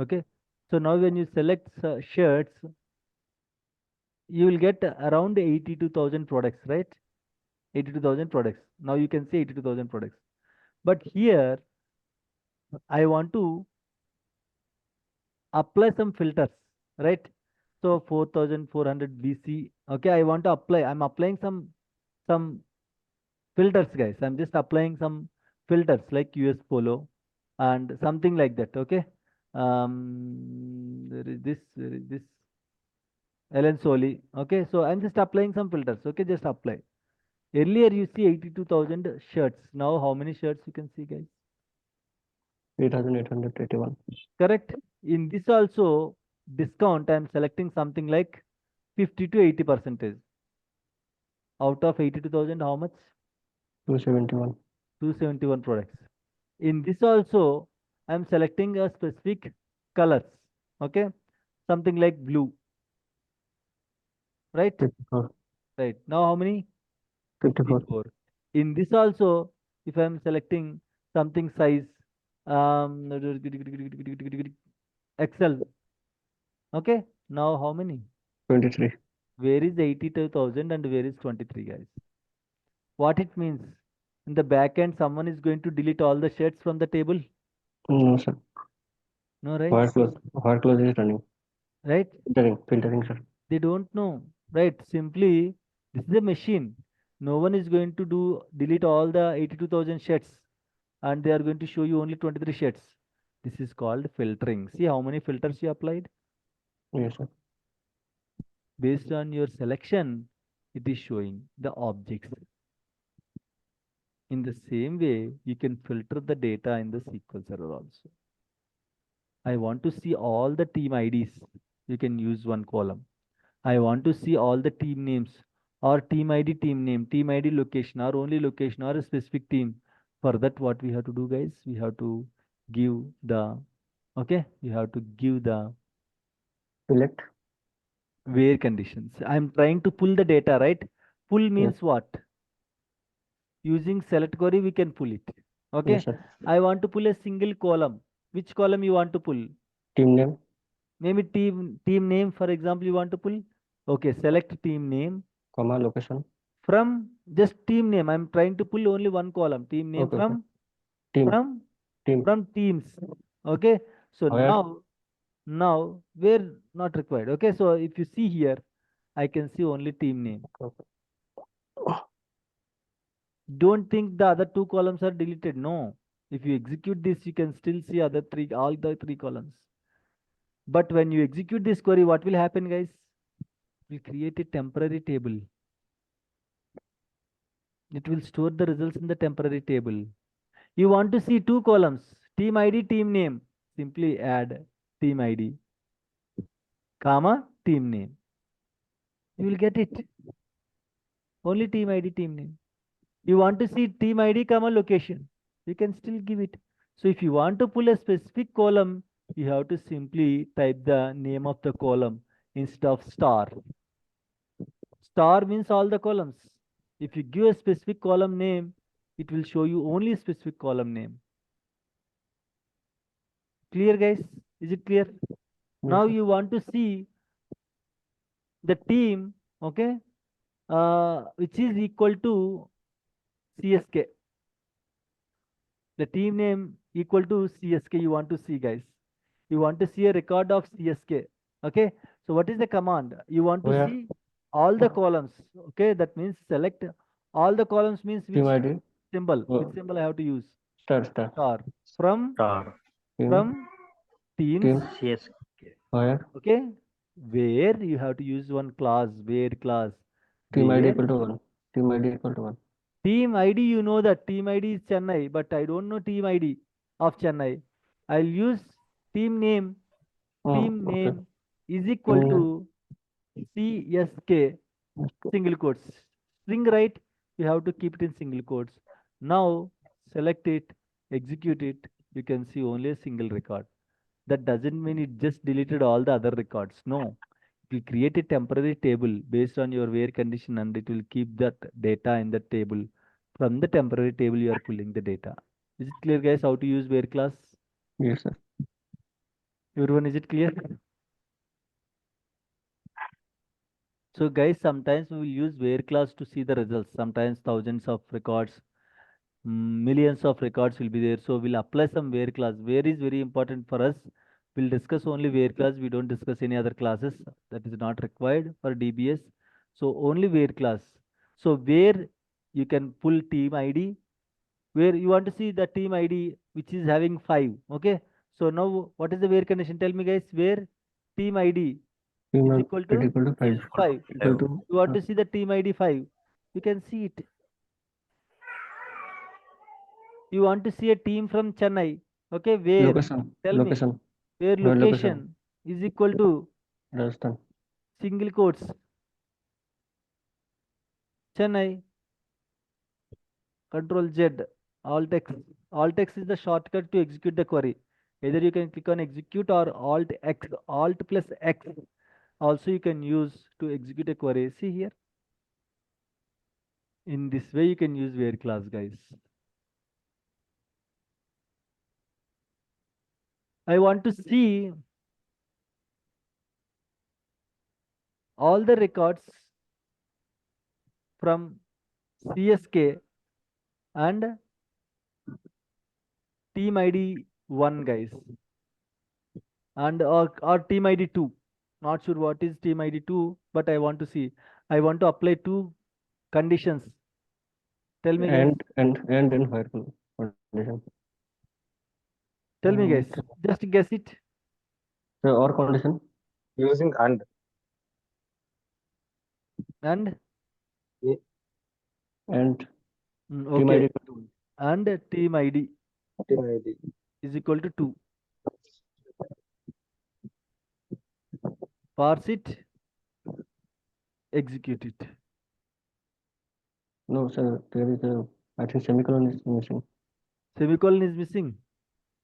Okay, so now when you select shirts, you will get around 82,000 products, right? 82,000 products. Now you can see 82,000 products. But here I want to apply some filters, right? So 4,400 BC. Okay, I want to apply. I'm applying some filters, guys. I'm just applying some filters like US Polo and something like that. Okay. There is this Ellen Soli. Okay, so I'm just applying some filters. Okay, just apply. Earlier you see 82,000 shirts. Now how many shirts you can see, guys? 3,881. Correct. In this also discount, I am selecting something like 50 to 80%. Out of 82,000, how much? 271. 271 products. In this also, I am selecting a specific colors. Okay, something like blue. Right? 54. Right. Now how many? 54. 54. In this also, if I am selecting something size XL. Okay. Now how many? 23. Where is 82,000 and where is 23, guys? What it means? In the back end, someone is going to delete all the shirts from the table. No, sir. No, right? White close is running. Right? Filtering, sir. They don't know. Right? Simply, this is a machine. No one is going to delete all the 82,000 shirts and they are going to show you only 23 shirts. This is called filtering. See how many filters you applied? Yes, sir. Based on your selection, it is showing the objects. In the same way, you can filter the data in the SQL Server also. I want to see all the team IDs. You can use one column. I want to see all the team names or team ID, team name, team ID location or only location or a specific team. For that, what we have to do, guys? We have to give the, we have to give the select where conditions. I'm trying to pull the data, right? Pull means what? Using select query, we can pull it. Okay. Yes, sir. I want to pull a single column. Which column you want to pull? Team name. Maybe team name, for example, you want to pull. Okay, select team name. Comma location. From just team name, I'm trying to pull only one column. Team name Okay, from team. from teams. Okay. So Where? now where not required. Okay. So if you see here, I can see only team name. Okay. Don't think the other two columns are deleted. No. If you execute this, you can still see all the three columns. But when you execute this query, what will happen, guys? We'll create a temporary table. It will store the results in the temporary table. You want to see two columns, team ID, team name. Simply add team ID, comma, team name. You will get it. Only team ID, team name. You want to see team ID, comma, location. You can still give it. So if you want to pull a specific column, you have to simply type the name of the column instead of star. Star means all the columns. If you give a specific column name, it will show you only a specific column name. Clear, guys? Is it clear? Yes, now you want to see the team, okay, which is equal to CSK. The team name equal to CSK you want to see, guys. You want to see a record of CSK. Okay. So what is the command? You want to see all the columns. Okay. That means select all the columns means which symbol? Which symbol I have to use? Star. From teams. CSK. Where? Okay. Where you have to use one class. Where class? Team ID equal to 1. Team ID equal to 1. Team ID, you know that team ID is Chennai, but I don't know team ID of Chennai. I'll use team name. Team name is equal to CSK, single quotes. String, right? You have to keep it in single quotes. Now select it, execute it. You can see only a single record. That doesn't mean it just deleted all the other records. No. It will create a temporary table based on your where condition and it will keep that data in the table. From the temporary table, you are pulling the data. Is it clear, guys, how to use where class? Yes, sir. Everyone, is it clear? So, guys, sometimes we will use where class to see the results. Sometimes thousands of records, millions of records will be there. So, we'll apply some where class. Where is very important for us. We'll discuss only where class. We don't discuss any other classes. That is not required for DBS. So, only where class. So, where you can pull team ID, where you want to see the team ID which is having 5. Okay. So, now what is the where condition? Tell me, guys, where team ID is equal to 5. You want to see the team ID 5. You can see it. You want to see a team from Chennai. Okay, where? Location. Tell Location. me. Where Where location is equal to Rajasthan. single quotes Chennai. Control Z. Alt X. Alt X is the shortcut to execute the query. Either you can click on execute or Alt X. Alt plus X. Also you can use to execute a query. See here. In this way you can use where class, guys. I want to see all the records from CSK and team ID 1, guys, and or team ID 2. Not sure what is team ID 2, but I want to see. I want to apply 2 conditions. Tell me, guys. And in while condition. Tell me, guys. Just guess it. So or condition using and and team Okay. ID And team ID team ID is equal to 2. Parse it. Execute it. No, sir. There is a. I think semicolon is missing. Semicolon is missing.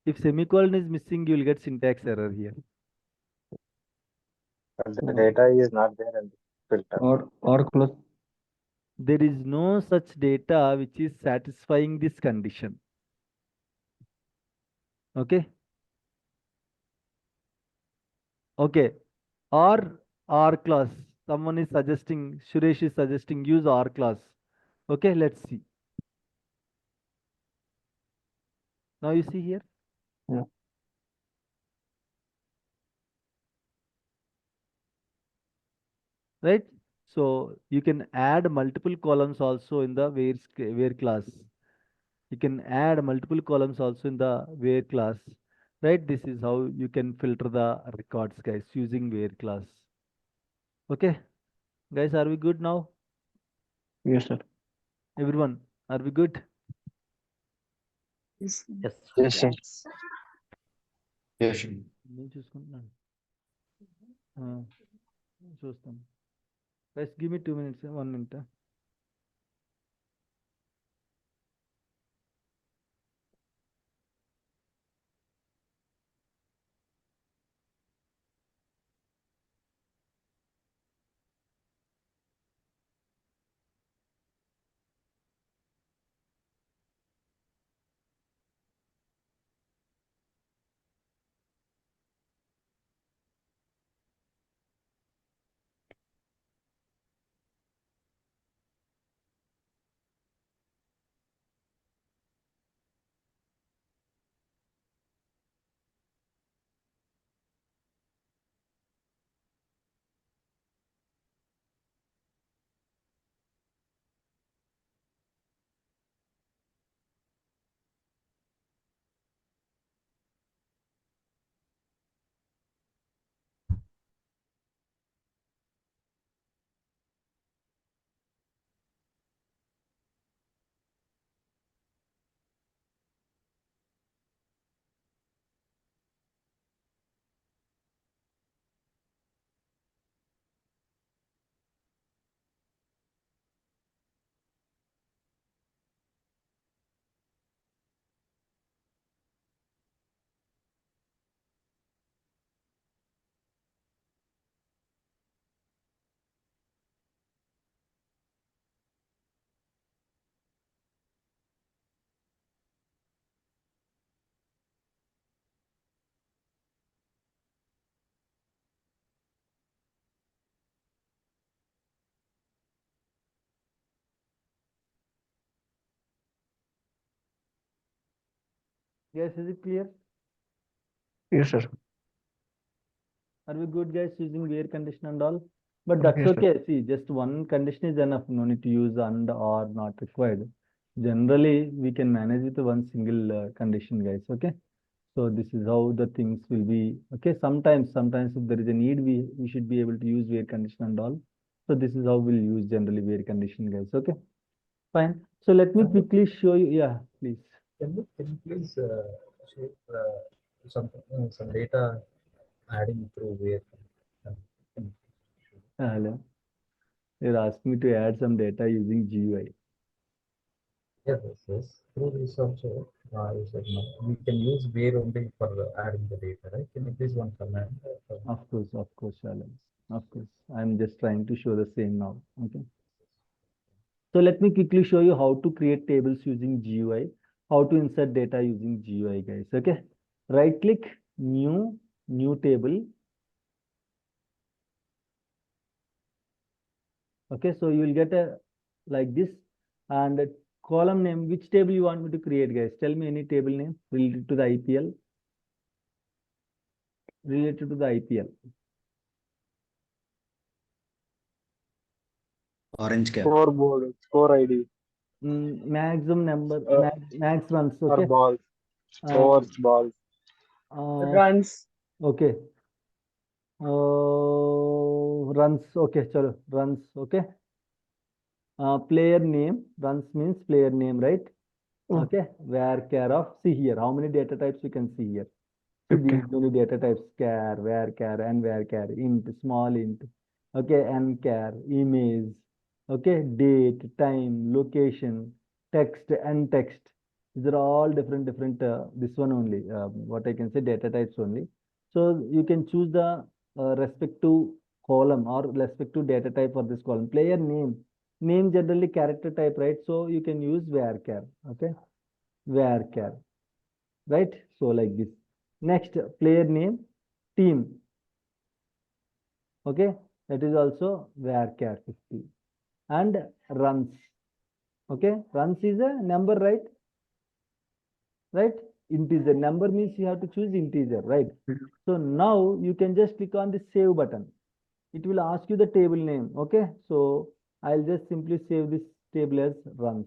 If semicolon is missing, you will get syntax error here. the data is not there in the filter. Or close. There is no such data which is satisfying this condition. Okay. Okay. Or R class. Someone is suggesting, Suresh is suggesting use R class. Okay, let's see. Now you see here. Yeah. Right? So you can add multiple columns also in the where class. You can add multiple columns also in the where class. Right? This is how you can filter the records, guys, using where class. Okay. Guys, are we good now? Yes, sir. Everyone, are we good? Yes. Yes, sir. Yes. నేను చూసుకుంటున్నాను చూస్తాను guys, give me 2 minutes, 1 minute. Guys, is it clear? Yes, sir. Are we good, guys, using where condition and all? But that's Yes, sir. okay. See, just one condition is enough. No need to use and or not required. Generally, we can manage with one single condition, guys. Okay. So this is how the things will be. Okay. Sometimes if there is a need, we should be able to use where condition and all. So this is how we'll use generally where condition, guys. Okay. Fine. So let me quickly show you. Yeah, please. Can you please share some data adding through where? Hello. You're asking me to add some data using GUI. Yes. Through this also, you said no. We can use where only for adding the data, right? Can you please one command? Of course, Shalom. Of course. I'm just trying to show the same now. Okay. So let me quickly show you how to create tables using GUI, how to insert data using GUI, guys. Okay. Right click, new table. Okay, so you will get a like this, and a column name. Which table you want me to create, guys? Tell me any table name related to the IPL. Related to the IPL. Orange cap. Scoreboard, score ID. Maximum number, max runs. Or Okay. balls. Overs, balls. Runs. Okay. Runs. Okay, chalo. Runs. Okay. Player name. Runs means player name, right? Okay. Where care of. See here. How many data types you can see here? See these many data types: char, where char, and where char, int, small int. Okay, and char, image. Okay, date, time, location, text, and text. These are all different. This one only. What I can say, data types only. So you can choose the respective column or respective data type for this column. Player name. Name generally character type, right? So you can use varchar. Okay, varchar. Right? So like this. Next, player name, team. Okay, that is also varchar 50. And runs. Okay, runs is a number, right? Right? Integer. Number means you have to choose integer, right? So now you can just click on the save button. It will ask you the table name. Okay, so I'll just simply save this table as runs.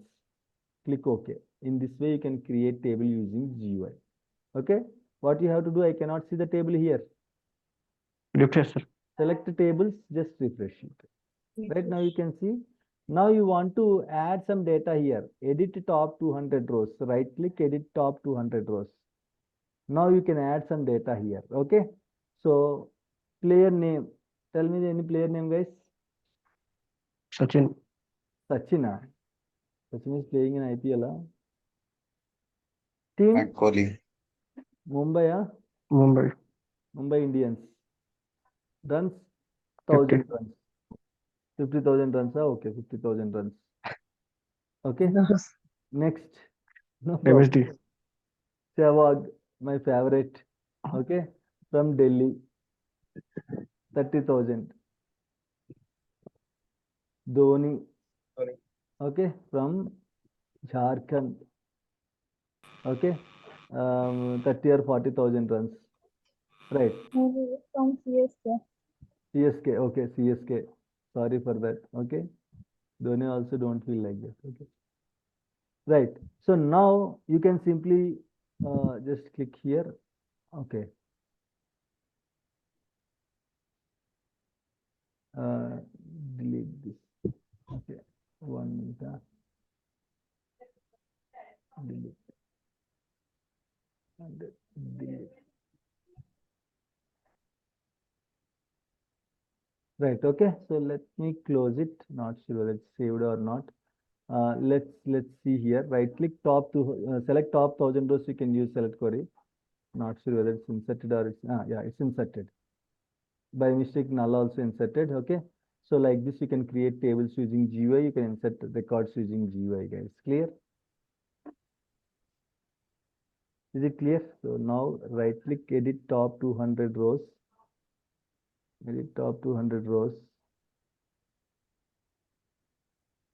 Click OK. In this way, you can create table using GUI. Okay, what you have to do, I cannot see the table here. Refresh, sir. Select the tables, just refresh it. Right now you can see. Now you want to add some data here. Edit top 200 rows. Right click, edit top 200 rows. Now you can add some data here. Okay. So player name. Tell me any player name, guys. Sachin. Sachin. Sachin is playing in IPL. Team. Kohli. Mumbai. Mumbai. Mumbai Indians. Runs 1000 runs. 50,000 runs. Okay, 50,000 runs. Okay. Next. No problem. MSD. Sehwag, my favorite. Okay. From Delhi. 30,000. Dhoni. Okay. From Jharkhand. Okay. 30 or 40,000 runs. Right. From CSK. CSK. Okay. CSK. Sorry for that. Okay. Dhoni also don't feel like that. Okay. Right. So now you can simply just click here. Okay. Delete this. Okay. One minute. Delete. And delete. Right. Okay. So let me close it. Not sure whether it's saved or not. Let's see here. Right click top to select top 1000 rows. You can use select query. Not sure whether it's inserted or it's yeah, it's inserted. By mistake, null also inserted. Okay. So like this, you can create tables using GUI. You can insert records using GUI, guys. Clear? Is it clear? So now right click, edit top 200 rows. Edit top 200 rows.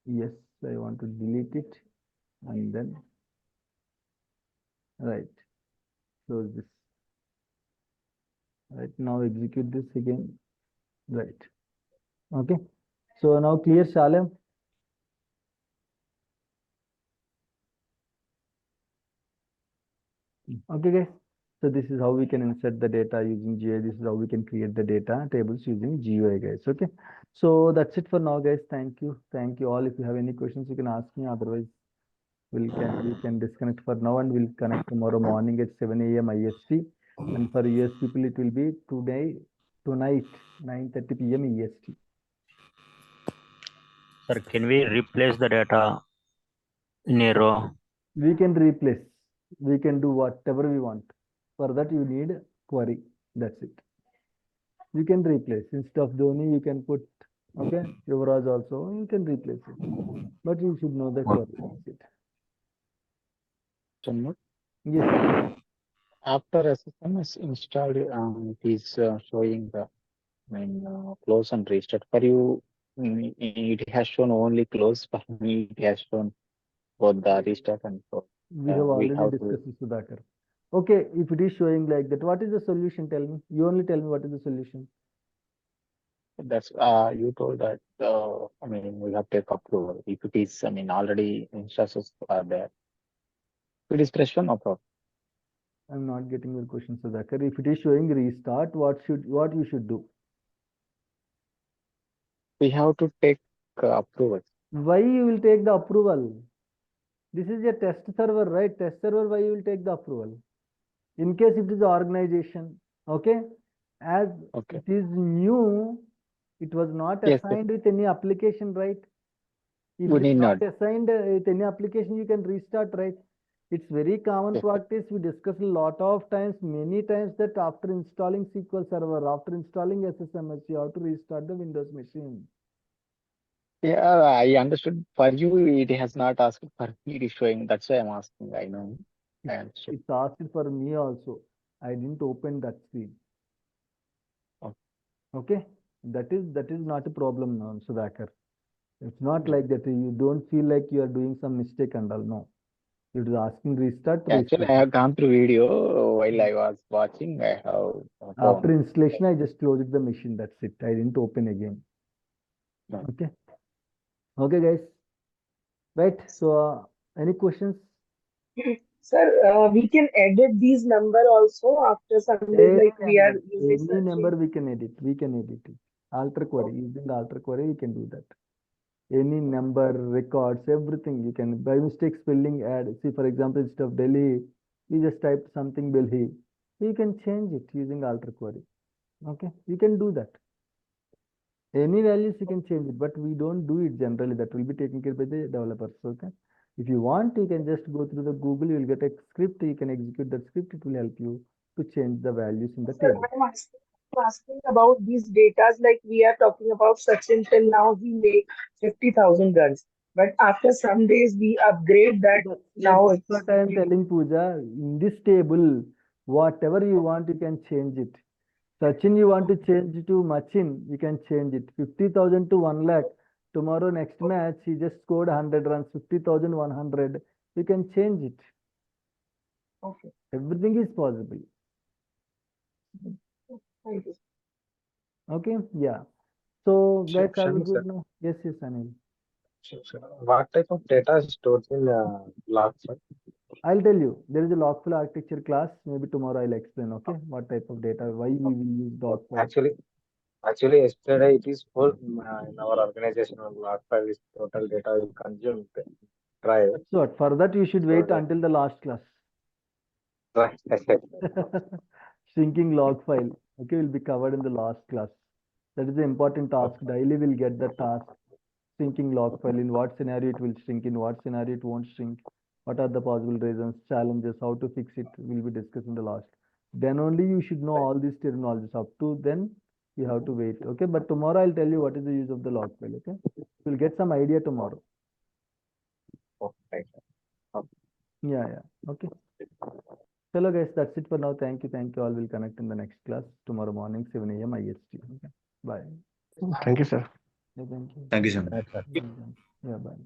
Yes, I want to delete it. And then, right, close this. Right, now execute this again. Right. Okay. So now clear, Shalem? Okay, guys. So this is how we can insert the data using GUI. This is how we can create the data tables using GUI, guys. Okay. So that's it for now, guys. Thank you. Thank you all. If you have any questions, you can ask me. Otherwise, we can disconnect for now and we'll connect tomorrow morning at 7 a.m. IST. And for US people, it will be tonight 9:30 p.m. EST. Sir, can we replace the data in a row? We can replace. We can do whatever we want. For that, you need query. That's it. You can replace. Instead of Dhoni, you can put, okay, Yuvraj also. You can replace it. But you should know the query. That's it. Yes. After SSM is installed, it is showing the close and restart. For you, it has shown only close. For me, it has shown both the restart and We have already discussed this, Sudhakar. Okay, if it is showing like that, what is the solution? Tell me. You only tell me what is the solution. That's you told that. We have to take approval. If it is, already instances are there. If it is fresh one, no problem. I'm not getting your question, Sudhakar. If it is showing restart, what you should do? We have to take approval. Why you will take the approval? This is a test server, right? Test server, why you will take the approval? In case it is organization, okay? As it is new, it was not assigned with any application, right? If it is not assigned with any application, you can restart, right? It's very common practice. We discuss a lot of times, many times, that after installing SQL Server, after installing SSMS, you have to restart the Windows machine. Yeah, I understood. For you, it has not asked. For me, it is showing. That's why I'm asking. I know. It's asked for me also. I didn't open that screen. Okay, that is not a problem now, Sudhakar. It's not like that. You don't feel like you are doing some mistake and all. No, it is asking restart. Actually, I have gone through video while I was watching. I have after installation, I just closed the machine. That's it. I didn't open again. Okay. Okay, guys. Right. So, any questions? Sir, we can edit these number also after some days, like we are using any number we can edit. We can edit it. Alter query. Using alter query, we can do that. Any number, records, everything you can. By mistake, spelling add. See, for example, instead of Delhi, you just type something Delhi. You can change it using alter query. Okay, you can do that. Any values you can change it, but we don't do it generally. That will be taken care by the developers. Okay. If you want, you can just go through the Google, you will get a script, you can execute that script, it will help you to change the values in the table. I'm asking about these datas, like we are talking about Sachin till now, he made 50,000 runs. But after some days, we upgrade that. Now That's what I am telling Pooja. In this table, whatever you want, you can change it. Sachin, you want to change to Machin, you can change it. 50,000 to 1 lakh. Tomorrow, next match, he just scored 100 runs, 50,100. You can change it. Okay. Everything is possible. Thank you. Okay, yeah. So, guys, are we Sure, good sir. now? Yes, Anil. Sure. What type of data is stored in log file? I'll tell you. There is a logfile architecture class. Maybe tomorrow I'll explain, okay? What type of data, why we will use logfile. Actually, yesterday it is full in our organization. Log file is total data we consumed. Drive. So, for that, you should wait until the last class. Shrinking log file, okay, will be covered in the last class. That is the important task. Daily we'll get the task. Shrinking log file, in what scenario it will shrink, in what scenario it won't shrink, what are the possible reasons, challenges, how to fix it, will be discussed in the last. Then only you should know all these terminologies. Up to then, you have to wait, okay? But tomorrow I'll tell you what is the use of the log file, okay? You'll get some idea tomorrow. Okay. Yeah, okay. Hello guys, that's it for now. Thank you all. Will connect in the next class tomorrow morning 7 a.m. IST. Okay. Bye. Thank you, sir. Yeah, thank you. Thank you, sir. Yeah, bye.